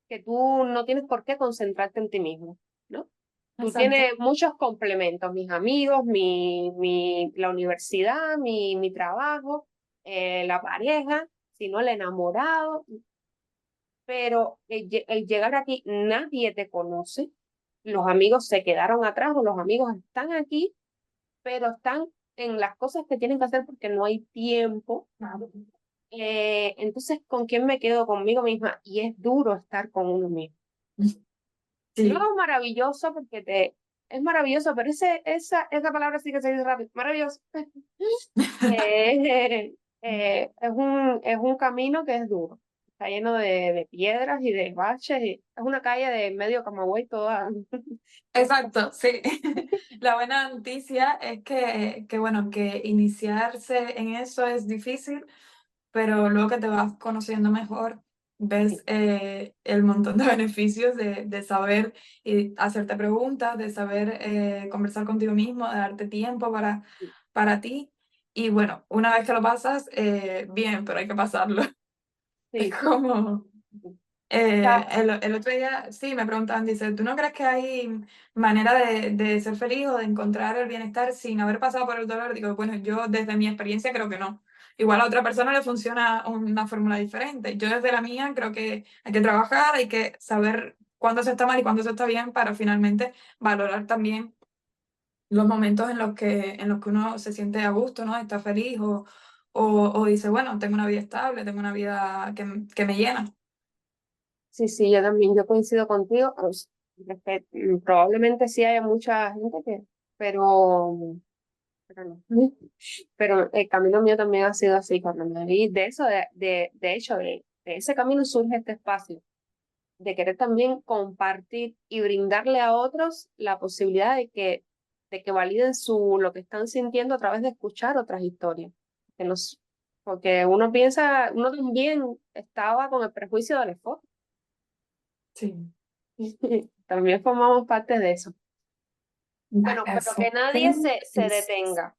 que tú no tienes por qué concentrarte en ti mismo, ¿no? Tú Exacto. tienes muchos complementos, mis amigos, la universidad, mi trabajo, la pareja, si no el enamorado, pero el llegar aquí nadie te conoce, los amigos se quedaron atrás o los amigos están aquí, pero están en las cosas que tienen que hacer porque no hay tiempo. Entonces, ¿con quién me quedo? Conmigo misma. Y es duro estar con uno mismo. Luego Sí, es maravilloso porque es maravilloso, pero esa palabra sí que se dice rápido, maravilloso. Es un camino que es duro. Está lleno de piedras y de baches. Es una calle de medio Camagüey toda. exacto, sí. La buena noticia es bueno, que iniciarse en eso es difícil, pero luego que te vas conociendo mejor, ves el montón de beneficios de saber y hacerte preguntas, de saber conversar contigo mismo, de darte tiempo para ti. Y bueno, una vez que lo pasas, bien, pero hay que pasarlo. Es Sí, como... ya, el otro día, sí, me preguntaban, dice, ¿tú no crees que hay manera de ser feliz o de encontrar el bienestar sin haber pasado por el dolor? Digo, bueno, yo desde mi experiencia creo que no. Igual a otra persona le funciona una fórmula diferente. Yo desde la mía creo que hay que trabajar, hay que saber cuándo se está mal y cuándo se está bien para finalmente valorar también los momentos en los que uno se siente a gusto, ¿no? Está feliz o dice, bueno, tengo una vida estable, tengo una vida que me llena. sí, yo también, yo coincido contigo. Probablemente sí haya mucha gente pero no. Pero el camino mío también ha sido así, cuando me vi de eso, de hecho, de ese camino surge este espacio, de querer también compartir y brindarle a otros la posibilidad de que validen lo que están sintiendo a través de escuchar otras historias. Porque uno también estaba con el prejuicio del esposo. Sí. También formamos parte de eso. Bueno, pero que Eso. nadie se detenga,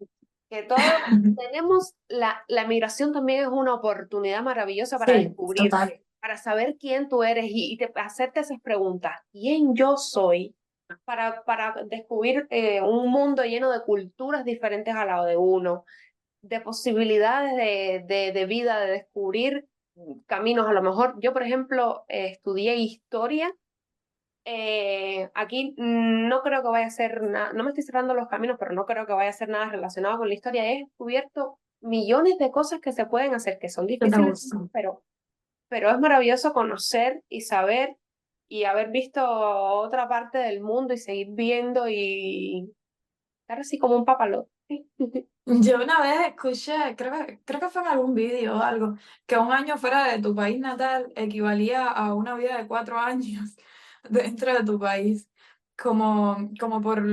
que todos tenemos, la migración también es una oportunidad maravillosa para Sí, descubrirte, total. para saber quién tú eres y hacerte esas preguntas. ¿Quién yo soy? Para descubrir un mundo lleno de culturas diferentes al lado de uno, de posibilidades de vida, de descubrir caminos. A lo mejor yo, por ejemplo, estudié historia. Aquí no creo que vaya a ser nada, no me estoy cerrando los caminos, pero no creo que vaya a ser nada relacionado con la historia. He descubierto millones de cosas que se pueden hacer, que son ¿Qué te difíciles, gusta? pero es maravilloso conocer y saber y haber visto otra parte del mundo y seguir viendo y estar así como un papalote. Yo una vez escuché, creo que fue en algún vídeo o algo, que un año fuera de tu país natal equivalía a una vida de 4 años dentro de tu país. Como por,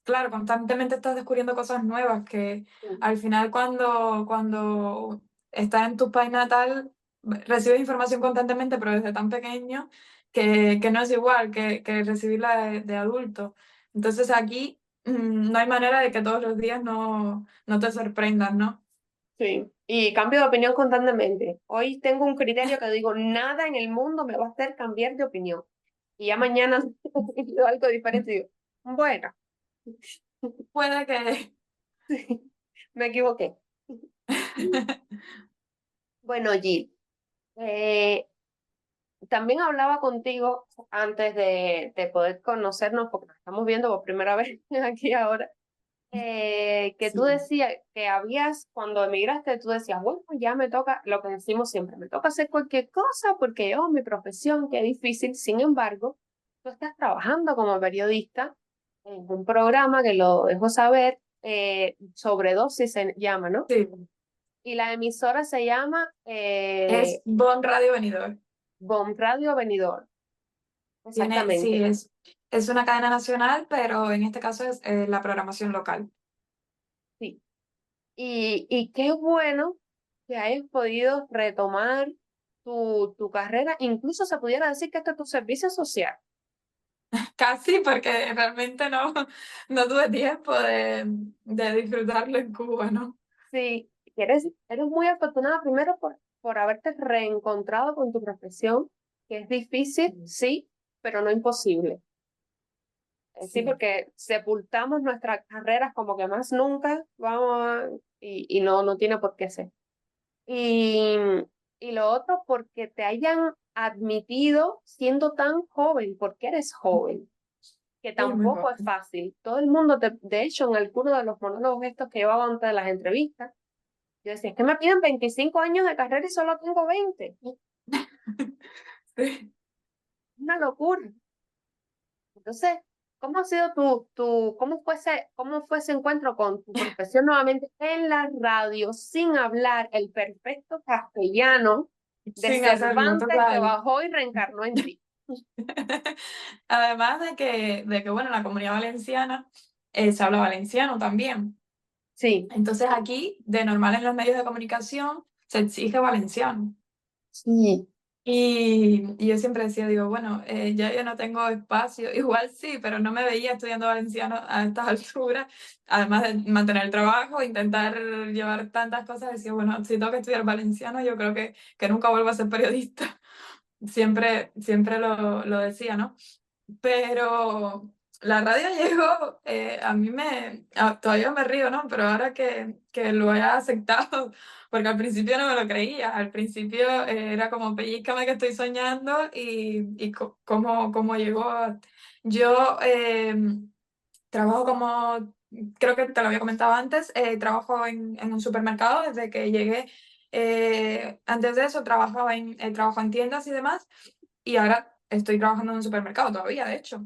claro, constantemente estás descubriendo cosas nuevas que al final cuando estás en tu país natal recibes información constantemente, pero desde tan pequeño que no es igual que recibirla de adulto. Entonces aquí no hay manera de que todos los días no te sorprendan, ¿no? Sí, y cambio de opinión constantemente. Hoy tengo un criterio que digo, nada en el mundo me va a hacer cambiar de opinión. Y ya mañana digo algo diferente y digo, bueno, Puede que... sí, me equivoqué. Bueno, Gil, eh, también hablaba contigo antes de poder conocernos, porque nos estamos viendo por primera vez aquí ahora, que tú Sí. decías que habías, cuando emigraste, tú decías, bueno, ya me toca, lo que decimos siempre, me toca hacer cualquier cosa porque yo, mi profesión, qué difícil. Sin embargo, tú estás trabajando como periodista en un programa que lo dejo saber, Sobredosis se llama, ¿no? Sí, Y la emisora se llama es Bon Radio Venidor. BOM Radio Benidorm, Sí, exactamente. es una cadena nacional, pero en este caso es la programación local. Sí. Y qué bueno que hayas podido retomar tu carrera, incluso se pudiera decir que este es tu servicio social. Casi porque realmente no tuve tiempo de disfrutarlo en Cuba, ¿no? Sí, eres muy afortunada primero por haberte reencontrado con tu profesión, que es difícil, sí, pero no imposible. Sí, Sí. porque sepultamos nuestras carreras como que más nunca y no tiene por qué ser. Y, y lo otro, porque te hayan admitido siendo tan joven, porque eres joven, que Sí, muy tampoco es joven. fácil. Todo el mundo, de hecho, en alguno de los monólogos estos que llevaba antes de las entrevistas, yo decía, es que me piden 25 años de carrera y solo tengo 20. Sí. Una locura. Entonces, ¿cómo ha sido cómo fue ese encuentro con tu profesión nuevamente en la radio, sin hablar el perfecto castellano de Sin hacerlo, Cervantes que total. bajó y reencarnó en ti? Además de que, bueno, en la Comunidad Valenciana se habla valenciano también. Sí, Entonces aquí, de normal en los medios de comunicación, se exige valenciano. sí, Y yo siempre decía, digo, bueno, ya yo no tengo espacio, igual sí, pero no me veía estudiando valenciano a estas alturas, además de mantener el trabajo, intentar llevar tantas cosas, decía, bueno, si tengo que estudiar valenciano, yo creo que nunca vuelvo a ser periodista. Siempre lo decía, ¿no? Pero la radio llegó, a mí todavía me río, ¿no? Pero ahora que lo he aceptado, porque al principio no me lo creía, al principio era como pellizcame que estoy soñando y cómo llegó. Yo trabajo creo que te lo había comentado antes, trabajo en un supermercado desde que llegué. Antes de eso trabajo en tiendas y demás, y ahora estoy trabajando en un supermercado todavía, de hecho.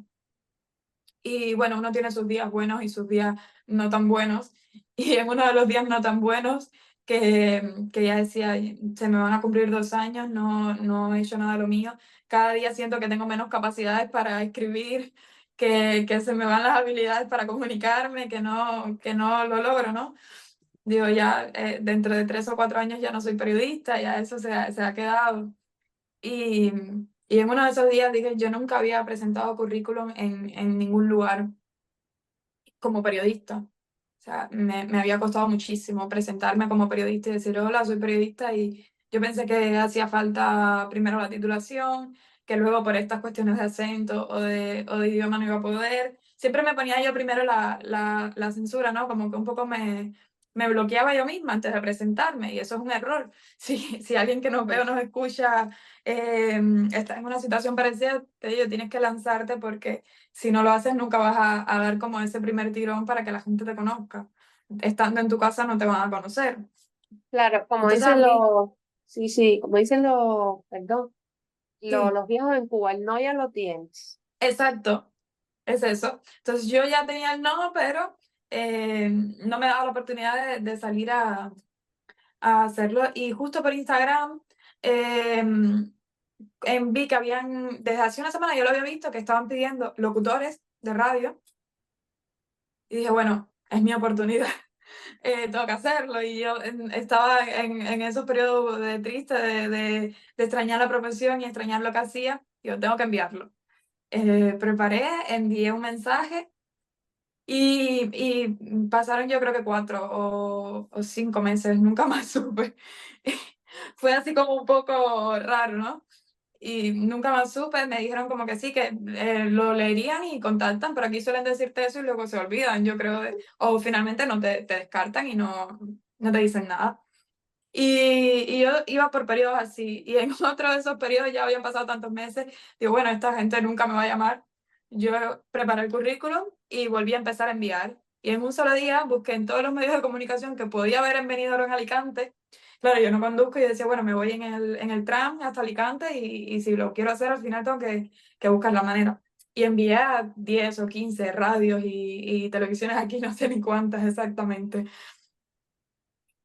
Y bueno, uno tiene sus días buenos y sus días no tan buenos. Y en uno de los días no tan buenos, que ya decía, se me van a cumplir 2 años, no he hecho nada de lo mío. Cada día siento que tengo menos capacidades para escribir, que se me van las habilidades para comunicarme, que no lo logro, ¿no? Digo, ya dentro de 3 o 4 años ya no soy periodista, ya eso se ha quedado. Y, y en uno de esos días dije, yo nunca había presentado currículum en ningún lugar como periodista. O sea, me había costado muchísimo presentarme como periodista y decir, hola, soy periodista. Y yo pensé que hacía falta primero la titulación, que luego por estas cuestiones de acento o de idioma no iba a poder. Siempre me ponía yo primero la censura, ¿no? Como que un poco me bloqueaba yo misma antes de presentarme y eso es un error. Si alguien que nos ve o nos escucha está en una situación parecida, te digo, tienes que lanzarte porque si no lo haces, nunca vas a dar como ese primer tirón para que la gente te conozca. Estando en tu casa no te van a conocer. claro, Entonces aquí, sí, sí, como dicen perdón, sí, los viejos en Cuba, el no ya lo tienes. exacto, es eso. Entonces yo ya tenía el no, pero no me daba la oportunidad de salir a hacerlo. Y justo por Instagram vi que desde hace una semana yo lo había visto, que estaban pidiendo locutores de radio. Y dije, bueno, es mi oportunidad, tengo que hacerlo. Y yo estaba en esos periodos de triste, de extrañar la profesión y extrañar lo que hacía. Yo tengo que enviarlo. Preparé, envié un mensaje y pasaron yo creo que 4 o 5 meses, nunca más supe. Fue así como un poco raro, ¿no? Y nunca más supe, me dijeron como que sí, que lo leerían y contactan, pero aquí suelen decirte eso y luego se olvidan, yo creo, o finalmente no te descartan y no te dicen nada. Y yo iba por periodos así, y en otro de esos periodos ya habían pasado tantos meses, digo, bueno, esta gente nunca me va a llamar. Yo preparé el currículum y volví a empezar a enviar. Y en un solo día busqué en todos los medios de comunicación que podía haber en Benidorm, en Alicante. Claro, yo no conduzco y decía, bueno, me voy en el tram hasta Alicante y si lo quiero hacer al final tengo que buscar la manera. Y envié a 10 o 15 radios y televisiones aquí, no sé ni cuántas exactamente.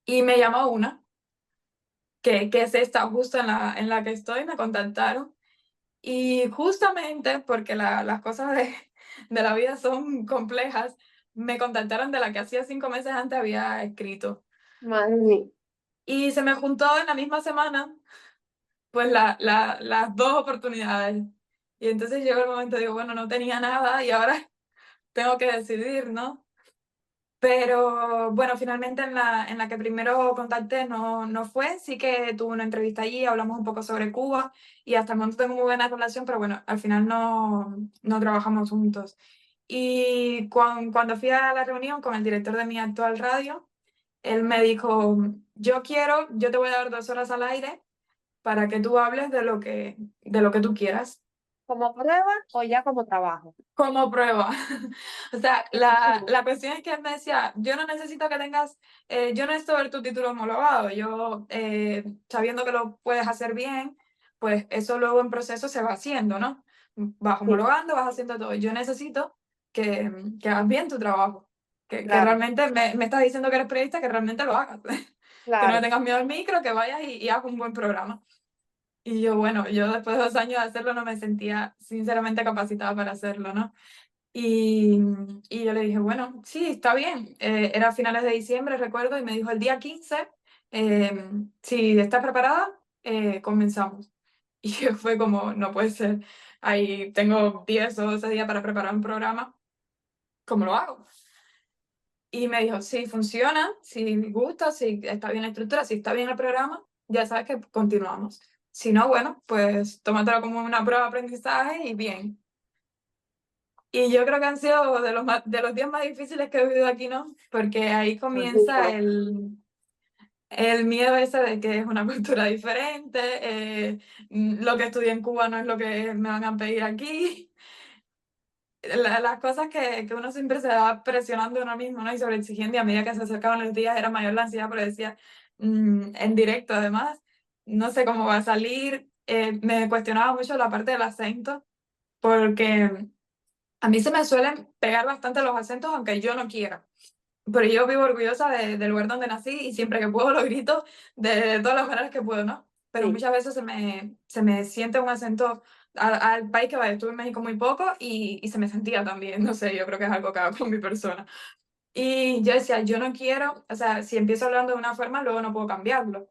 Y me llamó una que es esta justo en la que estoy, me contactaron. Y justamente porque las cosas de la vida son complejas, me contactaron de la que hacía 5 meses antes había escrito. Madre mía. Y se me juntó en la misma semana, pues las dos oportunidades. Y entonces llegó el momento, digo, bueno, no tenía nada y ahora tengo que decidir, ¿no? Pero bueno, finalmente en la que primero contacté no fue, sí que tuve una entrevista allí, hablamos un poco sobre Cuba y hasta el momento tengo muy buena relación, pero bueno, al final no trabajamos juntos. Y cuando fui a la reunión con el director de mi actual radio, él me dijo, yo te voy a dar 2 horas al aire para que tú hables de lo que tú quieras. ¿Como prueba o ya como trabajo? Como prueba. O sea, Eso es la cuestión es que él me decía, yo no necesito que tengas, yo no necesito ver tu título homologado, yo sabiendo que lo puedes hacer bien, pues eso luego en proceso se va haciendo, ¿no? Vas sí, homologando, vas haciendo todo. Yo necesito que hagas bien tu trabajo, que claro, realmente me estás diciendo que eres periodista, que realmente lo hagas, que no le claro. tengas miedo al micro, que vayas y hagas un buen programa. Y yo, bueno, yo después de 2 años de hacerlo no me sentía sinceramente capacitada para hacerlo, ¿no? Y, y yo le dije, bueno, sí, está bien. Era a finales de diciembre, recuerdo, y me dijo el día 15, si estás preparada, comenzamos. Y yo fue como, no puede ser, ahí tengo 10 o 12 días para preparar un programa, ¿cómo lo hago? Y me dijo, si funciona, si gusta, si está bien la estructura, si está bien el programa, ya sabes que continuamos. Si no, bueno, pues tómatelo como una prueba de aprendizaje y bien. Y yo creo que han sido de los días más difíciles que he vivido aquí, ¿no? Porque ahí comienza Imagino. el miedo ese de que es una cultura diferente, lo que estudié en Cuba no es lo que me van a pedir aquí. Las cosas que uno siempre se va presionando a uno mismo, ¿no? Y sobreexigiendo, y a medida que se acercaban los días era mayor la ansiedad, pero decía, en directo además, no sé cómo va a salir. Me cuestionaba mucho la parte del acento, porque a mí se me suelen pegar bastante los acentos, aunque yo no quiera. Pero yo vivo orgullosa del lugar donde nací y siempre que puedo lo grito de todas las maneras que puedo, ¿no? Pero Sí, muchas veces se me siente un acento al país que vaya. Estuve en México muy poco y se me sentía también, no sé, yo creo que es algo que hago con mi persona. Y yo decía, yo no quiero, o sea, si empiezo hablando de una forma, luego no puedo cambiarlo.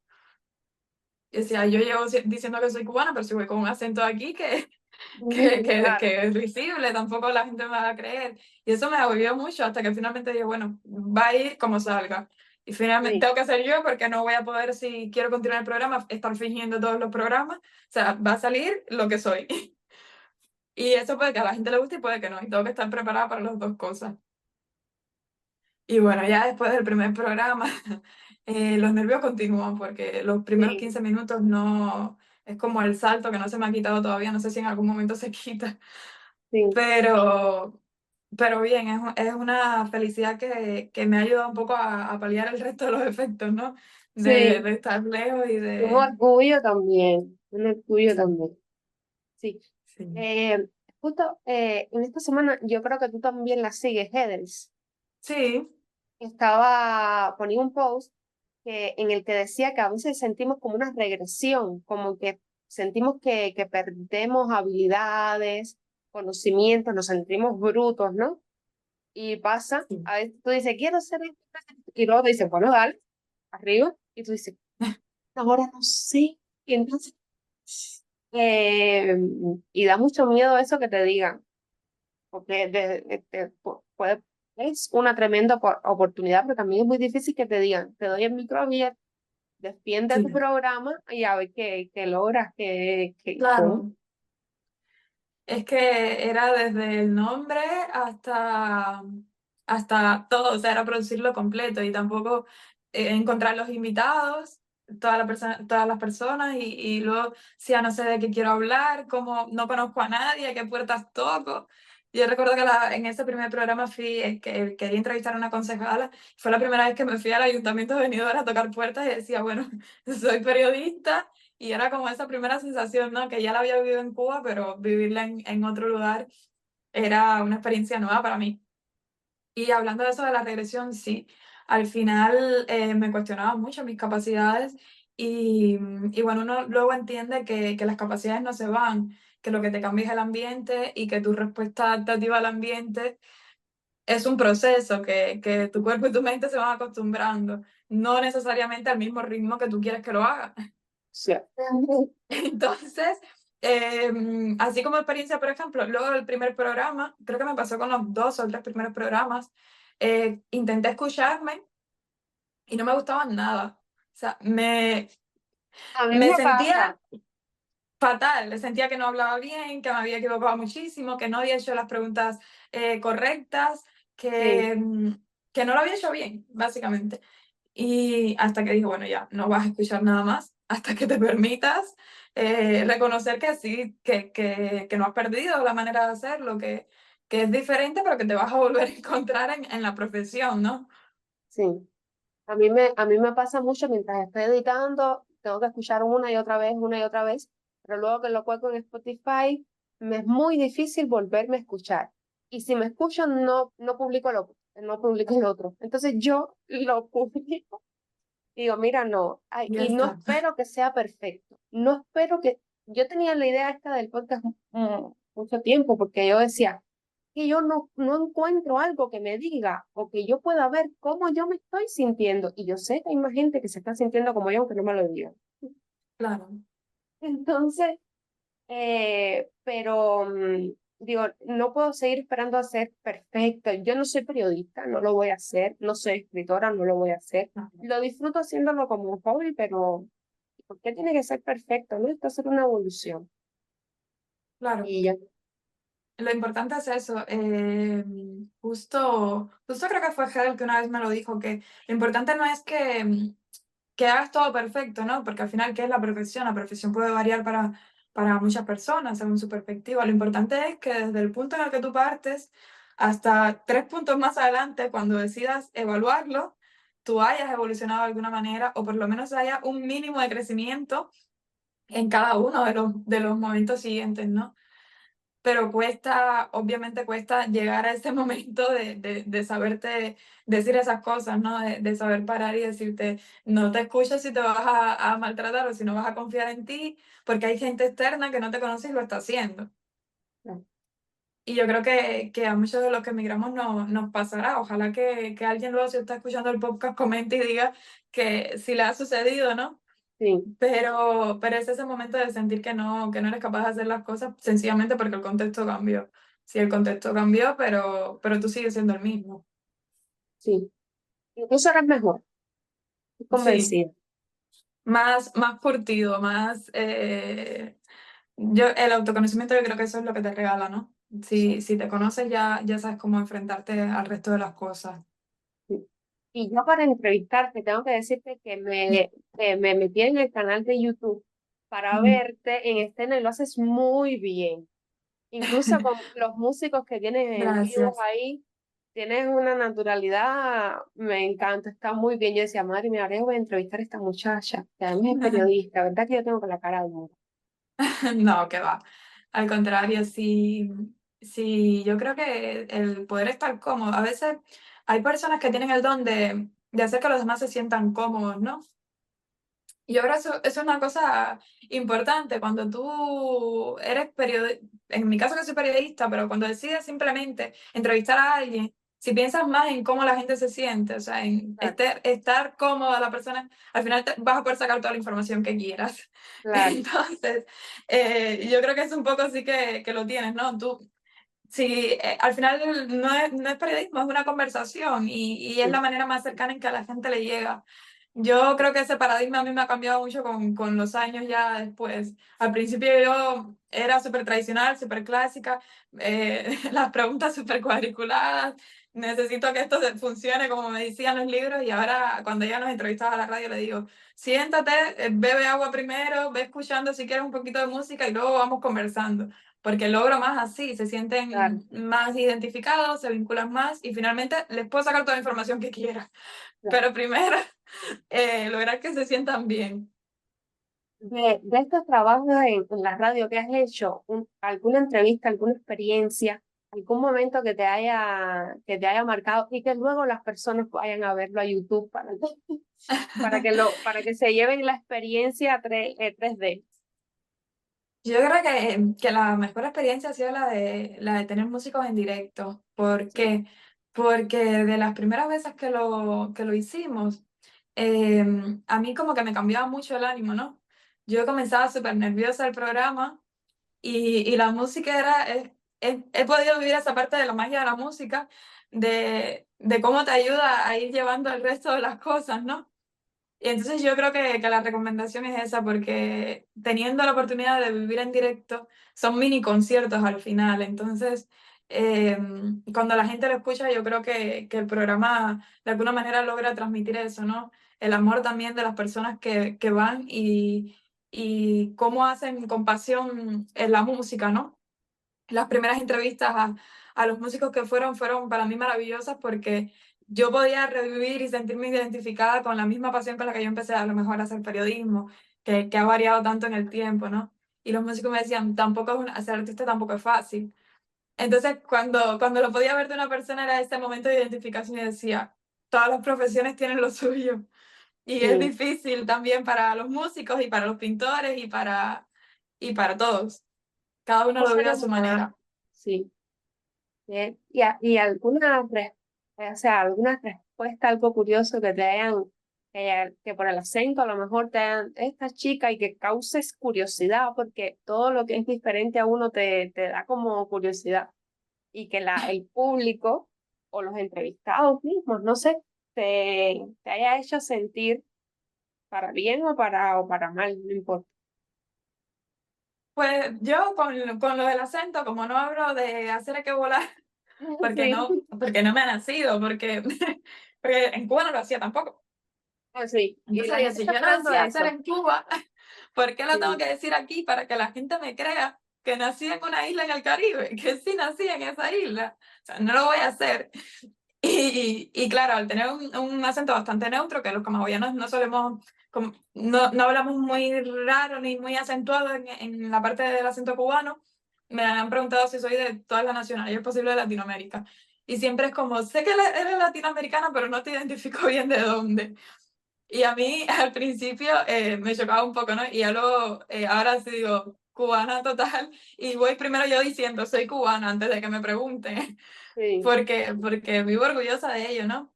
Yo decía, yo llevo diciendo que soy cubana, pero si voy con un acento aquí claro, que es visible, tampoco la gente me va a creer. Y eso me agobió mucho hasta que finalmente dije, bueno, va a ir como salga. Y finalmente sí, tengo que ser yo porque no voy a poder, si quiero continuar el programa, estar fingiendo todos los programas. O sea, va a salir lo que soy. Y eso puede que a la gente le guste y puede que no. Y tengo que estar preparada para las dos cosas. Y bueno, ya después del primer programa, los nervios continúan porque los primeros sí, 15 minutos no, es como el salto que no se me ha quitado todavía, no sé si en algún momento se quita, sí, pero, pero bien, es una felicidad que me ha ayudado un poco a paliar el resto de los efectos, ¿no? De sí. estar lejos y Un de... orgullo también, un orgullo también. Sí. Sí, Eh, justo en esta semana yo creo que tú también la sigues, Heathers. Sí, ponía un post en el que decía que a veces sentimos como una regresión, como que sentimos que perdemos habilidades, conocimientos, nos sentimos brutos, ¿no? Y pasa, sí, a veces tú dices, quiero ser esto, y luego te dicen, bueno, dale, arriba, y tú dices, ahora no sé, y entonces, eh, y da mucho miedo eso que te digan, porque puede, es una tremenda oportunidad, pero también es muy difícil que te digan, te doy el micro abierto, defiende tu sí. programa y a ver qué logras, cómo. Claro. Es que era desde el nombre hasta todo, o sea, era producirlo completo y tampoco encontrar los invitados, todas las personas y luego si ya no sé de qué quiero hablar, cómo no conozco a nadie, a qué puertas toco. Yo recuerdo que en ese primer programa que quería entrevistar a una concejala, fue la primera vez que me fui al Ayuntamiento de Benidorm a tocar puertas y decía, bueno, soy periodista y era como esa primera sensación, ¿no? Que ya la había vivido en Cuba, pero vivirla en otro lugar era una experiencia nueva para mí. Y hablando de eso de la regresión, sí, al final me cuestionaba mucho mis capacidades y bueno, uno luego entiende que las capacidades no se van, que lo que te cambia es el ambiente y que tu respuesta adaptativa al ambiente es un proceso, que tu cuerpo y tu mente se van acostumbrando, no necesariamente al mismo ritmo que tú quieres que lo haga. Sí. Entonces, así como experiencia, por ejemplo, luego del primer programa, creo que me pasó con los 2 o 3 primeros programas, intenté escucharme y no me gustaban nada. O sea, A mí me me pasa, sentía fatal, sentía que no hablaba bien, que me había equivocado muchísimo, que no había hecho las preguntas correctas, sí, que no lo había hecho bien, básicamente. Y hasta que dije, bueno, ya, no vas a escuchar nada más, hasta que te permitas reconocer que sí, que no has perdido la manera de hacerlo, que es diferente, pero que te vas a volver a encontrar en la profesión, ¿no? sí. A mí me pasa mucho mientras estoy editando, tengo que escuchar una y otra vez, pero luego que lo cuelgo en Spotify, me es muy difícil volverme a escuchar. Y si me escucho, no publico el otro. Entonces yo lo publico y digo, mira, no, ay, Ya y no está. espero que sea perfecto. No espero que, yo tenía la idea esta del podcast mucho tiempo, porque yo decía, que yo no encuentro algo que me diga o que yo pueda ver cómo yo me estoy sintiendo. Y yo sé que hay más gente que se está sintiendo como yo, aunque no me lo digan. Claro, Entonces, pero digo, no puedo seguir esperando a ser perfecta. Yo no soy periodista, no lo voy a hacer. No soy escritora, no lo voy a hacer. claro. Lo disfruto haciéndolo como un hobby, pero ¿por qué tiene que ser perfecto? ¿No? Esto es una evolución. Claro. Y ya, Lo importante es eso. Justo creo que fue Hel que una vez me lo dijo, que lo importante no es que hagas todo perfecto, ¿no? Porque al final, ¿qué es la perfección? La perfección puede variar para muchas personas según su perspectiva. Lo importante es que desde el punto en el que tú partes hasta 3 puntos más adelante, cuando decidas evaluarlo, tú hayas evolucionado de alguna manera o por lo menos haya un mínimo de crecimiento en cada uno de los momentos siguientes, ¿no? Pero cuesta, obviamente cuesta llegar a ese momento de saberte decir esas cosas, ¿no? De saber parar y decirte, no te escucho si te vas a maltratar o si no vas a confiar en ti, porque hay gente externa que no te conoce y lo está haciendo. ya. Y yo creo que a muchos de los que emigramos nos pasará. Ojalá que alguien luego, si está escuchando el podcast, comente y diga que si le ha sucedido, ¿no? Sí, Pero es ese momento de sentir que no eres capaz de hacer las cosas sencillamente porque el contexto cambió. Sí, el contexto cambió, pero tú sigues siendo el mismo. sí. Incluso eres mejor, estoy Sí, convencida. más curtido, el autoconocimiento yo creo que eso es lo que te regala, ¿no? Sí. Si te conoces ya sabes cómo enfrentarte al resto de las cosas. Sí. Y yo para entrevistarte tengo que decirte que me metí en el canal de YouTube para Ujú. verte en escena y lo haces muy bien. Incluso con los músicos que tienes en vivo Gracias. ahí, tienes una naturalidad, me encanta, está muy bien. Yo decía, madre mía, ahora yo voy a entrevistar a esta muchacha, que además es periodista, ¿verdad que yo tengo con la cara dura? No, que va. Al contrario, sí, sí, yo creo que el poder estar cómodo, a veces hay personas que tienen el don de hacer que los demás se sientan cómodos, ¿no? Y ahora eso es una cosa importante cuando tú eres periodista, en mi caso que soy periodista, pero cuando decides simplemente entrevistar a alguien, si piensas más en cómo la gente se siente, o sea, en Claro, estar cómoda la persona, al final vas a poder sacar toda la información que quieras. claro, Entonces, yo creo que es un poco así que lo tienes, ¿no? Tú, si al final no es periodismo, es una conversación y es la sí, manera más cercana en que a la gente le llega. Yo creo que ese paradigma a mí me ha cambiado mucho con los años ya después. Al principio yo era súper tradicional, súper clásica, las preguntas súper cuadriculadas, necesito que esto funcione como me decían los libros y ahora cuando ya nos entrevistaba a la radio le digo, siéntate, bebe agua primero, ve escuchando si quieres un poquito de música y luego vamos conversando, porque logro más así, se claro, sienten más identificados, se vinculan más y finalmente les puedo sacar toda la información que quiera, claro. pero primero lograr que se sientan bien. De estos trabajos en la radio que has hecho, alguna entrevista, alguna experiencia, algún momento que te haya marcado y que luego las personas vayan a verlo a YouTube para que se lleven la experiencia 3D. Yo creo que la mejor experiencia ha sido la de tener músicos en directo. ¿Por Sí, qué? Porque de las primeras veces que lo hicimos, a mí como que me cambiaba mucho el ánimo, ¿no? Yo comenzaba súper nerviosa el programa y la música he podido vivir esa parte de la magia de la música, de cómo te ayuda a ir llevando el resto de las cosas, ¿no? Y entonces yo creo que la recomendación es esa, porque teniendo la oportunidad de vivir en directo, son mini conciertos al final. Entonces, eh, cuando la gente lo escucha, yo creo que el programa de alguna manera logra transmitir eso, ¿no? El amor también de las personas que van y cómo hacen con pasión en la música, ¿no? Las primeras entrevistas a los músicos que fueron para mí maravillosas porque yo podía revivir y sentirme identificada con la misma pasión con la que yo empecé a lo mejor a hacer periodismo, que ha variado tanto en el tiempo, ¿no? Y los músicos me decían, tampoco ser artista tampoco es fácil. Entonces, cuando lo podía ver de una persona era ese momento de identificación y decía, todas las profesiones tienen lo suyo. Y es sí, difícil también para los músicos y para los pintores y para todos. Cada uno no lo ser vive a su humano, manera. sí. Y o sea, alguna respuesta, algo curioso que te hayan, que por el acento a lo mejor te hayan, esta chica y que causes curiosidad, porque todo lo que es diferente a uno te da como curiosidad. Y que el público o los entrevistados mismos, no sé, te haya hecho sentir para bien o para mal, no importa. Pues yo con lo del acento, como no hablo de hacer que volar, Sí, porque no me ha nacido, porque en Cuba no lo hacía tampoco. sí. Y Entonces la digo, gente si está yo no lo esperando sé hacer eso. en Cuba, ¿por qué lo tengo Sí, que decir aquí para que la gente me crea que nací en una isla en el Caribe? Que sí nací en esa isla. O sea, no lo voy a hacer. Y claro, al tener un acento bastante neutro, que los camagüeyanos no solemos, no hablamos muy raro ni muy acentuado en la parte del acento cubano, me han preguntado si soy de todas las nacionalidades posibles de Latinoamérica. Y siempre es como, sé que eres latinoamericana, pero no te identifico bien de dónde. Y a mí al principio me chocaba un poco, ¿no? Y ya luego, ahora sí digo, cubana total, y voy primero yo diciendo, soy cubana antes de que me pregunten, sí, porque vivo orgullosa de ello, ¿no?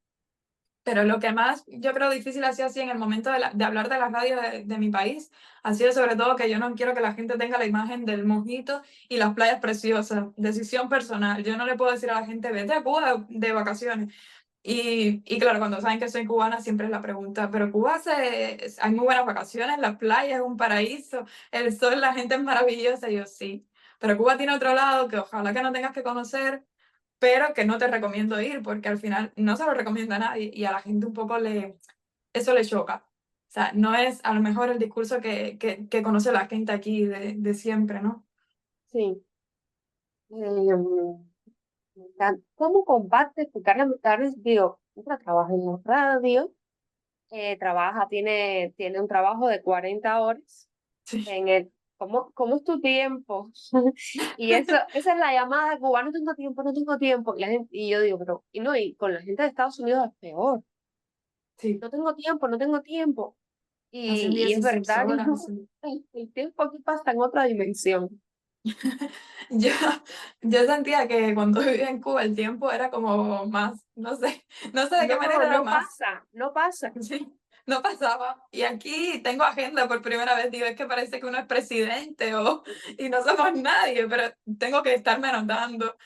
Pero lo que más yo creo difícil ha sido así en el momento de hablar de la radio de mi país, ha sido sobre todo que yo no quiero que la gente tenga la imagen del mojito y las playas preciosas, decisión personal. Yo no le puedo decir a la gente, vete a Cuba de vacaciones. Y claro, cuando saben que soy cubana, siempre es la pregunta, pero Cuba hay muy buenas vacaciones, la playa es un paraíso, el sol, la gente es maravillosa, y yo sí, pero Cuba tiene otro lado que ojalá que no tengas que conocer, pero que no te recomiendo ir, porque al final no se lo recomienda a nadie y a la gente un poco eso le choca. O sea, no es a lo mejor el discurso que conoce la gente aquí de siempre, ¿no? sí. ¿Cómo compartes tu carga? Digo, ella trabaja en la radio, tiene un trabajo de 40 horas Sí. en el ¿cómo es tu tiempo? Y esa es la llamada de Cuba, no tengo tiempo, no tengo tiempo. Y yo digo, pero, y no, y con la gente de Estados Unidos es peor. Sí, No tengo tiempo, no tengo tiempo. hacen Y es 16 verdad, horas. Sí. el tiempo aquí pasa en otra dimensión. Yo, yo sentía que cuando vivía en Cuba el tiempo era como más, no sé, no sé de qué No, manera era no más. pasa, no pasa. Sí, no pasaba. Y aquí tengo agenda por primera vez. Digo, es que parece que uno es presidente y no somos nadie, pero tengo que estarme anotando.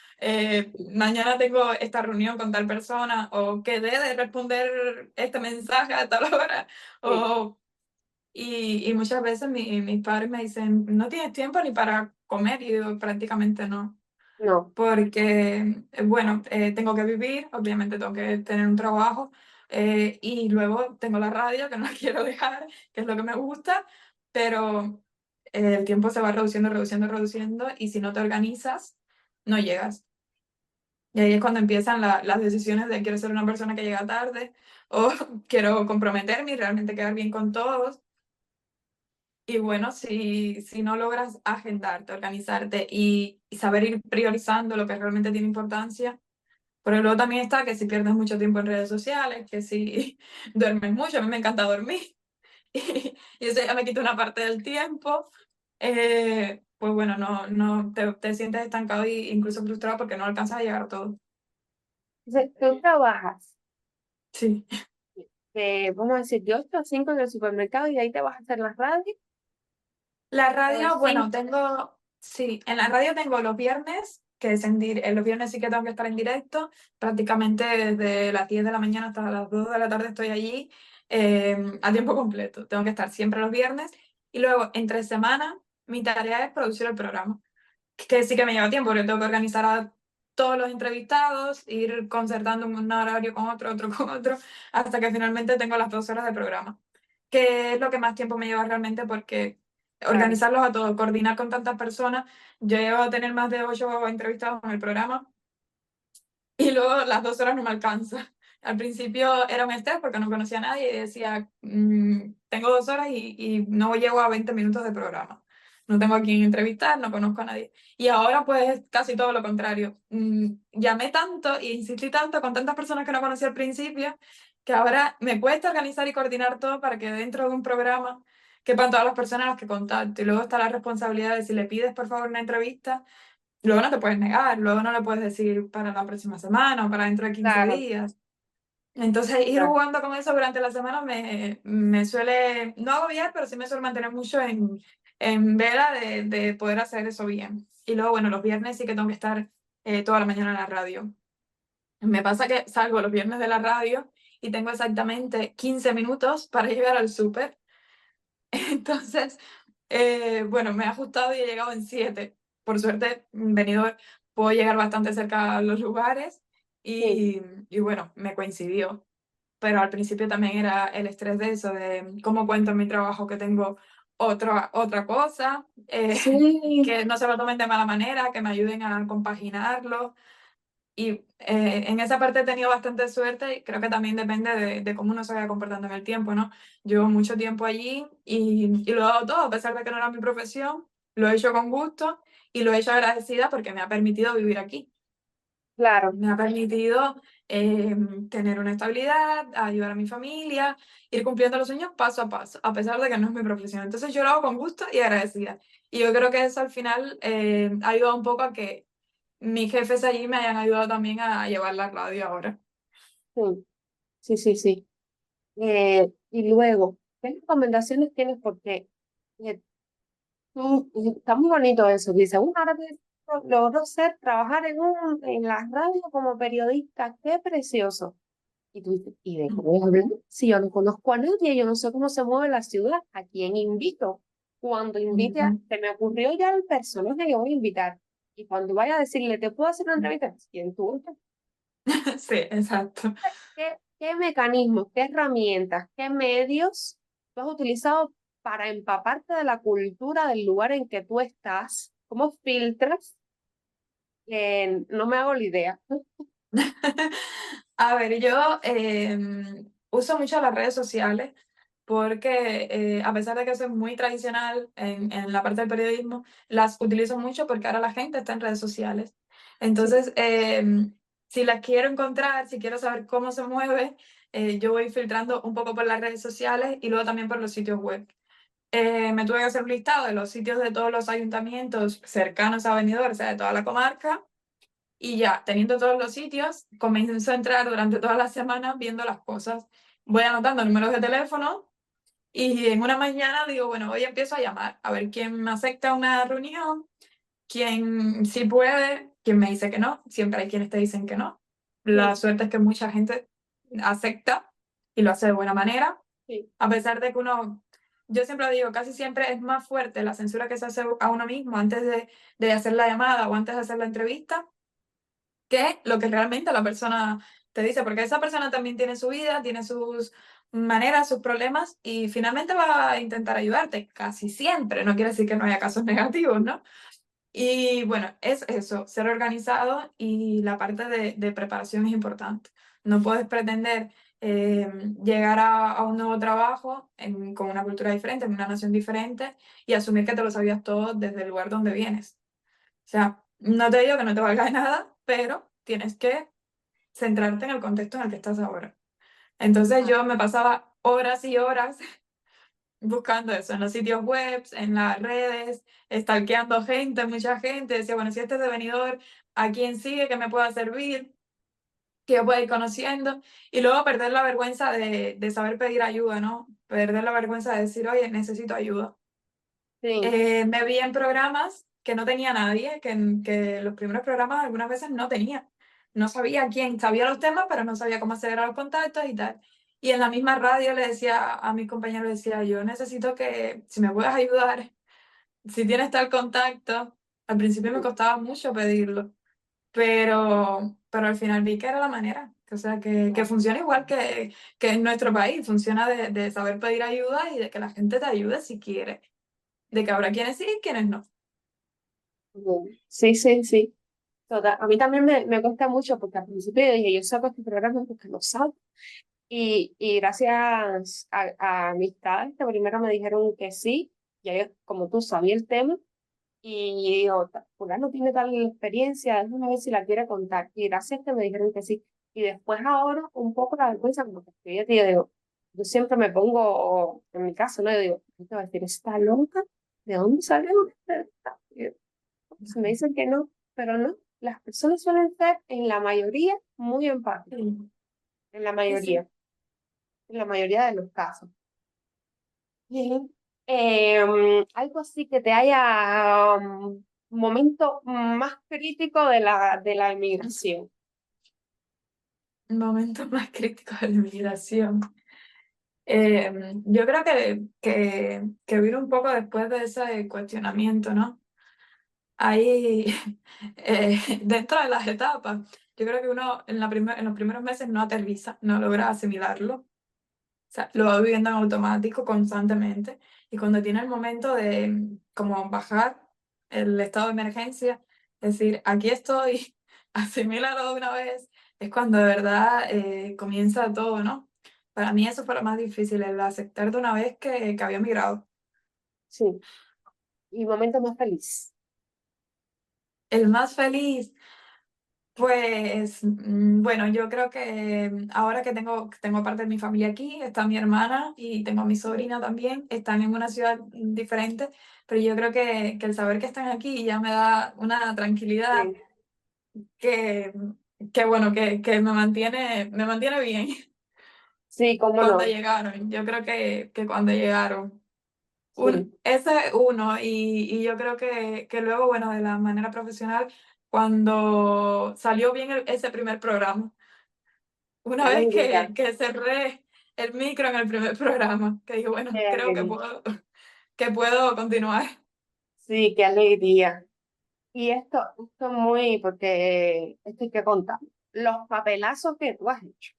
Mañana tengo esta reunión con tal persona o quedé de responder este mensaje a tal hora. Sí, O, y muchas veces mis padres me dicen, no tienes tiempo ni para comer. Y digo, prácticamente no. no. Porque, bueno, tengo que vivir, obviamente tengo que tener un trabajo y luego tengo la radio que no la quiero dejar, que es lo que me gusta, pero el tiempo se va reduciendo, reduciendo, reduciendo y si no te organizas, no llegas. Y ahí es cuando empiezan las decisiones de quiero ser una persona que llega tarde o quiero comprometerme y realmente quedar bien con todos. Y bueno, si no logras agendarte, organizarte y saber ir priorizando lo que realmente tiene importancia, pero luego también está que si pierdes mucho tiempo en redes sociales, que si duermes mucho, a mí me encanta dormir, y eso ya me quita una parte del tiempo, pues bueno, no te sientes estancado e incluso frustrado porque no alcanzas a llegar a todo. Entonces, tú trabajas, Sí. vamos a decir, de 8 a 5 en el supermercado y de ahí te vas a hacer las radios. La O de radio, bueno, 5. tengo, sí, en la radio tengo los viernes, que es en los viernes sí que tengo que estar en directo, prácticamente desde las 10 de la mañana hasta las 2 de la tarde estoy allí a tiempo completo, tengo que estar siempre los viernes y luego entre semana mi tarea es producir el programa, que sí que me lleva tiempo, porque tengo que organizar a todos los entrevistados, ir concertando un horario con otro, otro con otro, hasta que finalmente tengo las 2 horas de programa, que es lo que más tiempo me lleva realmente porque Claro, organizarlos a todos, coordinar con tantas personas, yo llego a tener más de 8 entrevistados en el programa y luego las 2 horas no me alcanza. Al principio era un estrés porque no conocía a nadie y decía, tengo 2 horas y no llego a 20 minutos de programa. No tengo a quien entrevistar, no conozco a nadie. Y ahora pues es casi todo lo contrario. Llamé tanto e insistí tanto con tantas personas que no conocía al principio que ahora me cuesta organizar y coordinar todo para que dentro de un programa quepan todas las personas a las que contacto. Y luego está la responsabilidad de si le pides por favor una entrevista, luego no te puedes negar, luego no le puedes decir para la próxima semana o para dentro de 15 claro, días. Entonces, ir claro. jugando con eso durante la semana me suele, no agobiar, pero sí me suele mantener mucho en vela de poder hacer eso bien. Y luego, bueno, los viernes sí que tengo que estar toda la mañana en la radio. Me pasa que salgo los viernes de la radio y tengo exactamente 15 minutos para llegar al súper. Entonces, bueno, me he ajustado y he llegado en 7. Por suerte, venido, puedo llegar bastante cerca a los lugares Sí, y bueno, me coincidió. Pero al principio también era el estrés de eso, de cómo cuento en mi trabajo que tengo otra cosa, sí, que no se lo tomen de mala manera, que me ayuden a compaginarlo. Y en esa parte he tenido bastante suerte y creo que también depende de cómo uno se vaya comportando en el tiempo, ¿no? Llevo mucho tiempo allí y lo he dado todo, a pesar de que no era mi profesión, lo he hecho con gusto y lo he hecho agradecida porque me ha permitido vivir aquí. claro. Me ha permitido tener una estabilidad, ayudar a mi familia, ir cumpliendo los sueños paso a paso, a pesar de que no es mi profesión. Entonces yo lo hago con gusto y agradecida. Y yo creo que eso al final ha ayudado un poco a que mis jefes allí me hayan ayudado también a llevar la radio ahora. Sí, sí, sí, sí. Y luego, ¿qué recomendaciones tienes? Porque eh, está muy bonito eso. Dice, ahora logró ser, trabajar en la radio como periodista. Qué precioso. Y tú dices, ¿y de qué voy a hablar? Si yo no conozco a nadie, yo no sé cómo se mueve la ciudad, ¿a quién invito? Cuando invite Ujú. se me ocurrió ya el personaje que voy a invitar. Y cuando vaya a decirle, ¿te puedo hacer una entrevista? ¿Quién tú? Sí, exacto. ¿Qué mecanismos, qué herramientas, qué medios tú has utilizado para empaparte de la cultura del lugar en que tú estás? ¿Cómo filtras? No me hago la idea. A ver, yo uso mucho las redes sociales porque a pesar de que soy muy tradicional en la parte del periodismo, las utilizo mucho porque ahora la gente está en redes sociales. Entonces, si las quiero encontrar, si quiero saber cómo se mueve, yo voy filtrando un poco por las redes sociales y luego también por los sitios web. Me tuve que hacer un listado de los sitios de todos los ayuntamientos cercanos a Benidorm, o sea, de toda la comarca, y ya, teniendo todos los sitios, comienzo a entrar durante toda la semana viendo las cosas. Voy anotando números de teléfono y en una mañana digo, bueno, hoy empiezo a llamar, a ver quién me acepta una reunión, quién sí puede, quién me dice que no. Siempre hay quienes te dicen que no. La Sí, suerte es que mucha gente acepta y lo hace de buena manera, sí, a pesar de que uno, yo siempre digo, casi siempre es más fuerte la censura que se hace a uno mismo antes de hacer la llamada o antes de hacer la entrevista que lo que realmente la persona te dice, porque esa persona también tiene su vida, tiene sus maneras, sus problemas y finalmente va a intentar ayudarte, casi siempre, no quiere decir que no haya casos negativos, ¿no? Y bueno, es eso, ser organizado y la parte de preparación es importante. No puedes pretender llegar a un nuevo trabajo con una cultura diferente, en una nación diferente y asumir que te lo sabías todo desde el lugar donde vienes. O sea, no te digo que no te valga de nada, pero tienes que centrarte en el contexto en el que estás ahora. Entonces ah, yo me pasaba horas y horas buscando eso en los sitios web, en las redes, stalkeando gente, mucha gente. Decía, bueno, si este es de Benidorm, ¿a quién sigue que me pueda servir? Que yo pueda ir conociendo. Y luego perder la vergüenza de saber pedir ayuda, ¿no? Perder la vergüenza de decir, oye, necesito ayuda. sí, Me vi en programas que no tenía nadie, que los primeros programas algunas veces no tenía. No sabía quién, sabía los temas, pero no sabía cómo acceder a los contactos y tal. Y en la misma radio le decía a mis compañeros, decía, yo necesito que, si me puedes ayudar, si tienes tal contacto. Al principio me sí. costaba mucho pedirlo, pero al final vi que era la manera. O sea, que funciona igual que en nuestro país, funciona de saber pedir ayuda y de que la gente te ayude si quiere, de que habrá quienes sí y quienes no. Sí, sí, sí. Total. A mí también me cuesta mucho porque al principio yo dije, yo saco este programa porque lo saco. Y gracias a amistades que primero me dijeron que sí, ya yo, como tú, sabía el tema. Y digo, fulano tiene tal experiencia, déjame ver si la quiere contar. Y gracias que me dijeron que sí. Y después ahora un poco la vergüenza, como que estoy aquí, yo digo, yo siempre me pongo, en mi caso, ¿no? Yo digo, ¿qué te va a decir? ¿Está loca? ¿De dónde salió? Y se me dicen que no, pero no. Las personas suelen ser, en la mayoría, muy empáticas. Sí, En la sí, sí. mayoría. En la mayoría de los casos. Bien. Algo así que te haya momento más crítico de la emigración. Momentos más críticos de la migración. Yo creo que vino un poco después de ese cuestionamiento, ¿no? Ahí, dentro de las etapas, yo creo que uno en los primeros meses no aterriza, no logra asimilarlo. O sea, lo va viviendo en automático constantemente. Y cuando tiene el momento de como bajar el estado de emergencia, es decir, aquí estoy, asimílalo de una vez, es cuando de verdad comienza todo, ¿no? Para mí eso fue lo más difícil, el aceptar de una vez que había migrado. Sí. Y momento más feliz. El más feliz, pues bueno, yo creo que ahora que tengo parte de mi familia aquí, está mi hermana y tengo a mi sobrina también, están en una ciudad diferente, pero yo creo que el saber que están aquí ya me da una tranquilidad Sí, que, que bueno, que me mantiene bien sí, cómo cuando no. llegaron. Yo creo que cuando llegaron. Sí. Ese es uno, y yo creo que luego, bueno, de la manera profesional, cuando salió bien ese primer programa, Qué una vez alegría. que cerré el micro en el primer programa, que digo, bueno, Qué creo alegría. que puedo continuar. Sí, qué alegría. Y esto es muy, porque esto hay que contar. Los papelazos que tú has hecho.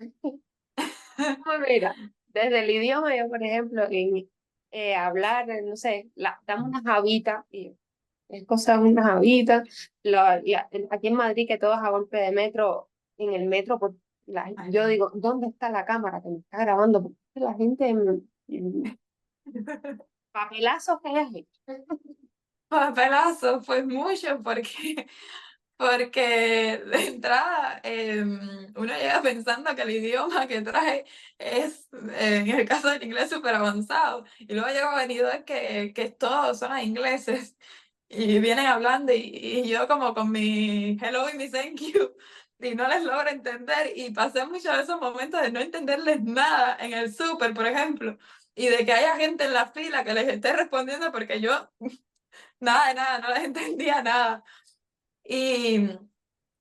Pues mira, desde el idioma, yo, por ejemplo, en hablar, no sé, damos unas habitas, y es cosa de unas habitas. Aquí en Madrid, que todo es a golpe de metro, en el metro, pues, yo digo, ¿dónde está la cámara que me está grabando? Porque la gente Papelazos que hayas hecho. Papelazo, pues mucho, porque de entrada uno llega pensando que el idioma que trae es, en el caso del inglés, súper avanzado. Y luego llego venidores que todos son ingleses y vienen hablando y yo como con mi hello y mi thank you y no les logro entender. Y pasé muchos de esos momentos de no entenderles nada en el súper, por ejemplo, y de que haya gente en la fila que les esté respondiendo porque yo nada de nada, no les entendía nada. Y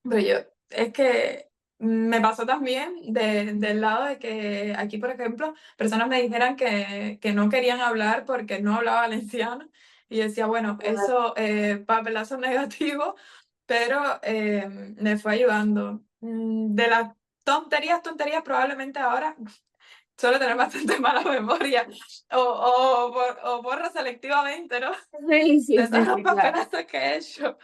pero yo, es que me pasó también del lado de que aquí, por ejemplo, personas me dijeran que no querían hablar porque no hablaba valenciano. Y decía, bueno, eso, papelazo negativo, pero me fue ayudando. De las tonterías, probablemente ahora suelo tener bastante mala memoria o borro selectivamente, ¿no? Sí, sí, De todos sí, los sí, claro. papelazos que he hecho.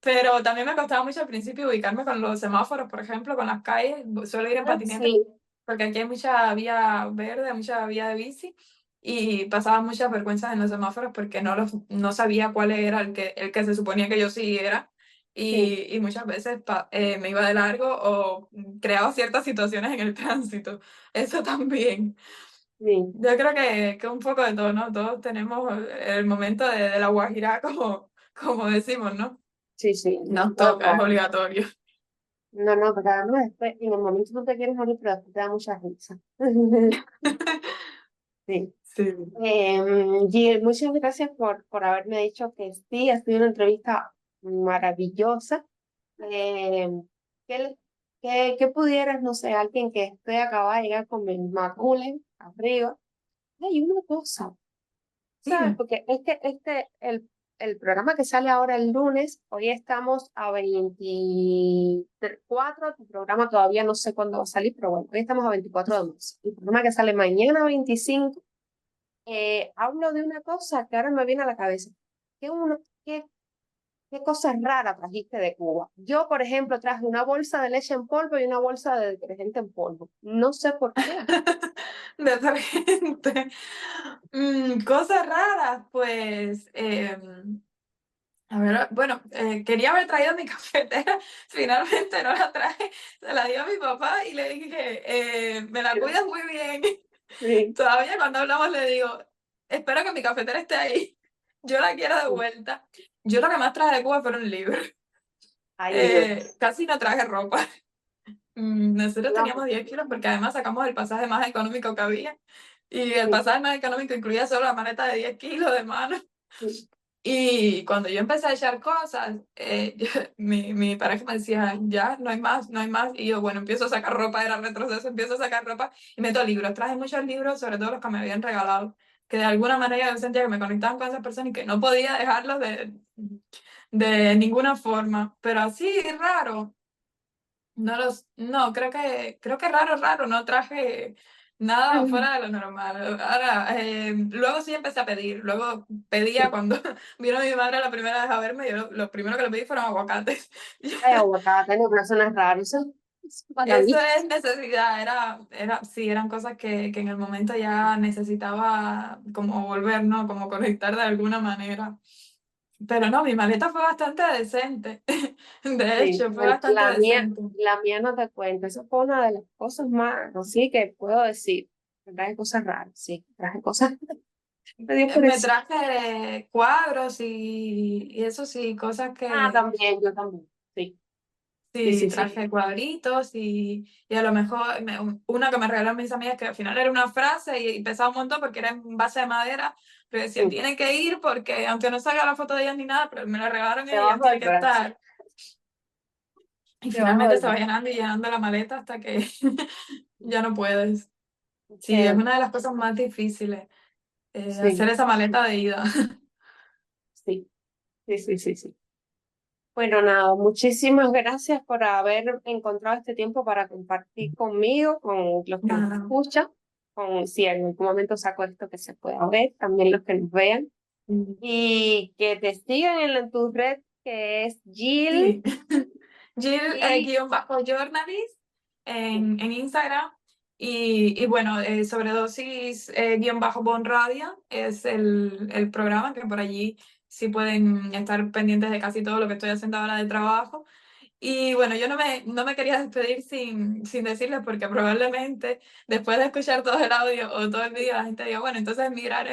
Pero también me costaba mucho al principio ubicarme con los semáforos, por ejemplo, con las calles. Suelo ir en patinete Sí, porque aquí hay mucha vía verde, mucha vía de bici y pasaba muchas vergüenzas en los semáforos porque no sabía cuál era el que se suponía que yo siguiera sí, y muchas veces me iba de largo o creaba ciertas situaciones en el tránsito. Eso también. sí, Yo creo que un poco de todo, ¿no? Todos tenemos el momento de la guajira, como decimos, ¿no? sí, sí. Nos toca, es Total. obligatorio. No, no, pero además después, en el momento no te quieres morir, pero después te da mucha risa. Sí. Sí. Jill, muchas gracias por haberme dicho que sí, ha sido una entrevista maravillosa. Em, ¿qué, qué pudieras, no sé, alguien que esté acabado de llegar con el macule arriba? Hay una cosa, ¿sabes? Dime. Porque el programa que sale ahora el lunes, hoy estamos a 24, tu programa todavía no sé cuándo va a salir, pero bueno, hoy estamos a 24 de marzo. El programa que sale mañana 25, hablo de una cosa que ahora me viene a la cabeza. ¿Qué, qué cosas raras trajiste de Cuba? Yo, por ejemplo, traje una bolsa de leche en polvo y una bolsa de detergente en polvo. No sé por qué. Detergente. Cosas raras, pues. A ver, bueno, quería haber traído mi cafetera, finalmente no la traje, se la di a mi papá y le dije, me la cuidas muy bien. Sí, Todavía cuando hablamos le digo, espero que mi cafetera esté ahí, yo la quiero de sí. vuelta. Yo lo que más traje de Cuba fueron libros. Ay, Dios. Casi no traje ropa. Nosotros No, teníamos 10 kilos porque además sacamos el pasaje más económico que había. Y el sí, pasaje más económico incluía solo la maleta de 10 kilos de mano. sí. Y cuando yo empecé a echar cosas, mi pareja me decía, ya, no hay más, no hay más. Y yo, bueno, empiezo a sacar ropa, era retroceso, empiezo a sacar ropa y meto libros. Traje muchos libros, sobre todo los que me habían regalado, que de alguna manera yo sentía que me conectaban con esas personas y que no podía dejarlos de ninguna forma. Pero así, raro. No, creo que raro, no traje nada fuera de lo normal. Ahora, luego sí empecé a pedir, luego pedía cuando vino mi madre la primera vez a verme, yo lo primero que le pedí fueron aguacates. Ay, aguacate, no, pero eso no es raro, eso es para Eso mí. es necesidad, sí, eran cosas que en el momento ya necesitaba como volver, ¿no? Como conectar de alguna manera. Pero no, mi maleta fue bastante decente, de Sí, hecho, fue bastante decente. la mía no te cuento, eso fue una de las cosas más, así que puedo decir, que traje cosas raras, sí, traje cosas, me dio por Me eso. traje cuadros y eso sí, cosas Ah, que también, yo también, sí, sí, sí, sí, sí, traje cuadritos y a lo mejor una que me regalaron mis amigas que al final era una frase y pesaba un montón porque era en base de madera, pero decía, sí, tiene que ir porque aunque no salga la foto de ellas ni nada, pero me la regalaron ellas, debajo tiene del que brazo, estar. Y debajo finalmente del se va brazo, llenando y llenando la maleta hasta que ya no puedes. Sí, es chévere, una de las cosas más difíciles, hacer sí, esa maleta de ida. sí, sí, sí, sí, sí. Bueno, nada, muchísimas gracias por haber encontrado este tiempo para compartir conmigo, con los que nos Nada. escuchan, con si en algún momento saco esto que se pueda ver, también los que nos vean, y que te sigan en tu red que es Jill, Sí. Jill, y guión bajo journalist en Instagram Y bueno, Sobredosis _Bonradia es el programa que por allí sí pueden estar pendientes de casi todo lo que estoy haciendo ahora de trabajo. Y bueno, yo no me quería despedir sin decirles, porque probablemente después de escuchar todo el audio o todo el vídeo la gente diga, bueno, entonces migrar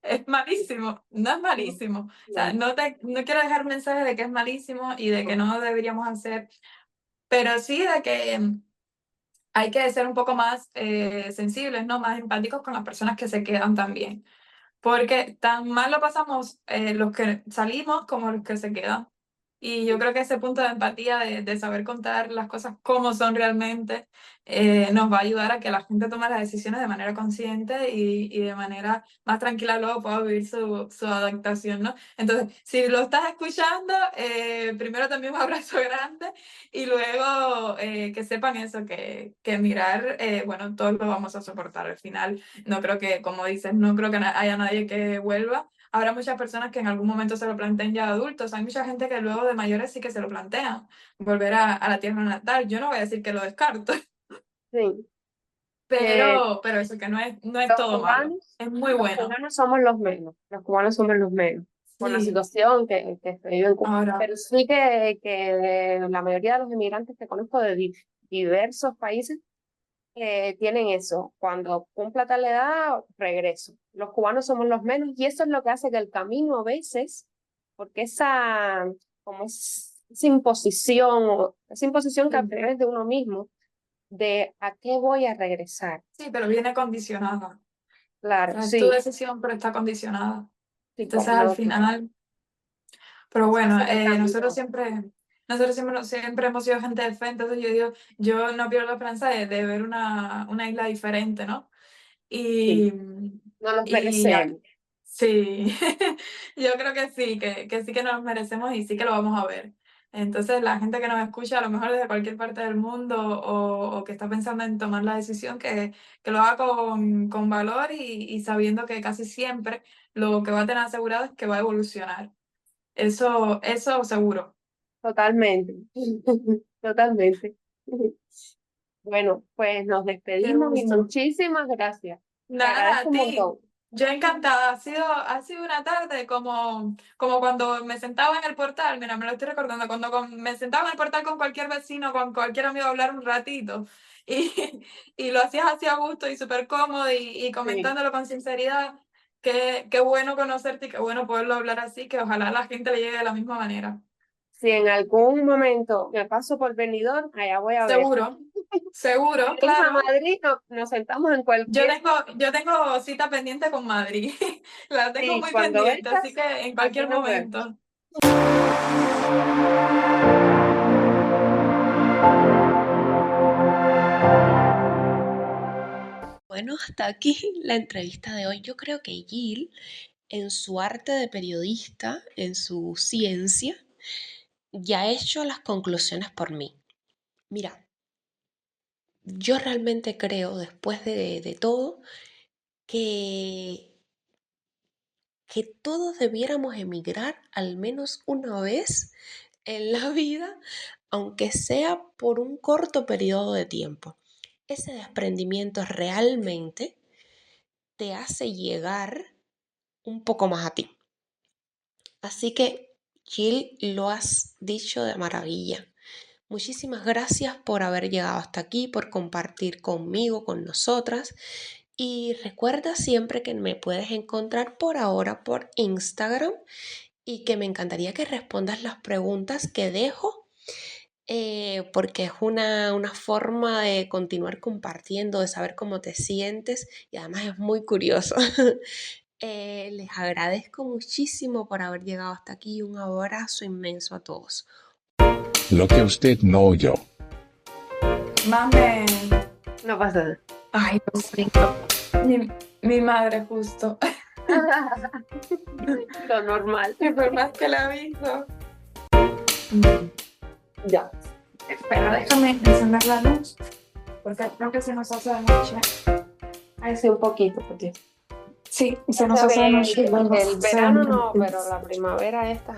es malísimo. No es malísimo. O sea, No, no quiero dejar mensaje de que es malísimo y de que no deberíamos hacer, pero sí de que hay que ser un poco más sensibles, ¿no? Más empáticos con las personas que se quedan también. Porque tan mal lo pasamos los que salimos como los que se quedan. Y yo creo que ese punto de empatía, de saber contar las cosas como son realmente, nos va a ayudar a que la gente tome las decisiones de manera consciente y de manera más tranquila luego pueda vivir su adaptación, ¿no? Entonces, si lo estás escuchando, primero también un abrazo grande y luego que sepan eso, que mirar, bueno, todos lo vamos a soportar al final. No creo que, como dices, no creo que haya nadie que vuelva. Habrá muchas personas que en algún momento se lo planteen ya adultos. Hay mucha gente que luego de mayores sí que se lo plantean, volver a la tierra natal. Yo no voy a decir que lo descarto, sí. Eh, pero eso que no es los todo malo. cubanos, Es muy los bueno. cubanos somos los menos, los cubanos somos los menos, por la Sí, situación que se vive en Cuba. ahora, Pero sí que la mayoría de los inmigrantes que conozco de diversos países tienen eso. Cuando cumpla tal edad, regreso. Los cubanos somos los menos y eso es lo que hace que el camino a veces, porque esa imposición que a través de uno mismo, de a qué voy a regresar. sí, pero viene condicionada. O Claro, sea, es tu sí, decisión, pero está condicionada. sí, Entonces, al no, claro. final, pero Eso bueno, hace que el camino, siempre hemos sido gente de fe, entonces yo digo, yo no pierdo la esperanza de ver una isla diferente, ¿no? sí, Y, no nos y merecemos. sí, yo creo que sí, que sí que nos merecemos y sí que lo vamos a ver. Entonces, la gente que nos escucha, a lo mejor desde cualquier parte del mundo o que está pensando en tomar la decisión, que lo haga con valor y sabiendo que casi siempre lo que va a tener asegurado es que va a evolucionar. Eso seguro. Totalmente, totalmente. Bueno, pues nos Qué despedimos y gusto. muchísimas gracias. Te Nada, agradezco a un ti. montón. Yo encantada. Ha sido una tarde como cuando me sentaba en el portal. Mira, me lo estoy recordando. Cuando me sentaba en el portal con cualquier vecino, con cualquier amigo a hablar un ratito. Y, y lo hacías así a gusto y súper cómodo y Sí. comentándolo con sinceridad. Qué bueno conocerte y qué bueno poderlo hablar así, que ojalá a la gente le llegue de la misma manera. Si en algún momento me paso por Benidorm, allá voy a ver. Seguro, seguro, Venimos a claro. Madrid, nos sentamos en cualquier. Yo tengo cita pendiente con Madrid. La tengo Sí, muy cuando pendiente, así vengas, que en aquí cualquier nos vemos. momento. Bueno, hasta aquí la entrevista de hoy. Yo creo que Jill, en su arte de periodista, en su ciencia, ya ha hecho las conclusiones por mí. Mira, yo realmente creo, después de todo, que, que todos debiéramos emigrar al menos una vez en la vida, aunque sea por un corto periodo de tiempo. Ese desprendimiento realmente te hace llegar un poco más a ti. Así que, Jill, lo has dicho de maravilla. Muchísimas gracias por haber llegado hasta aquí, por compartir conmigo, con nosotras. Y recuerda siempre que me puedes encontrar por ahora por Instagram y que me encantaría que respondas las preguntas que dejo, porque es una forma de continuar compartiendo, de saber cómo te sientes y además es muy curioso. Les agradezco muchísimo por haber llegado hasta aquí. Un abrazo inmenso a todos. Lo que usted no oyó. Más me... No pasa nada. Ay, Dios mío. Mi madre justo. Lo normal. Y por más que la aviso. Ya. Espera, déjame encender la luz, porque creo que se nos hace de noche. Hace un poquito, porque Sí, se nos hace de noche. el verano no, pero la primavera esta.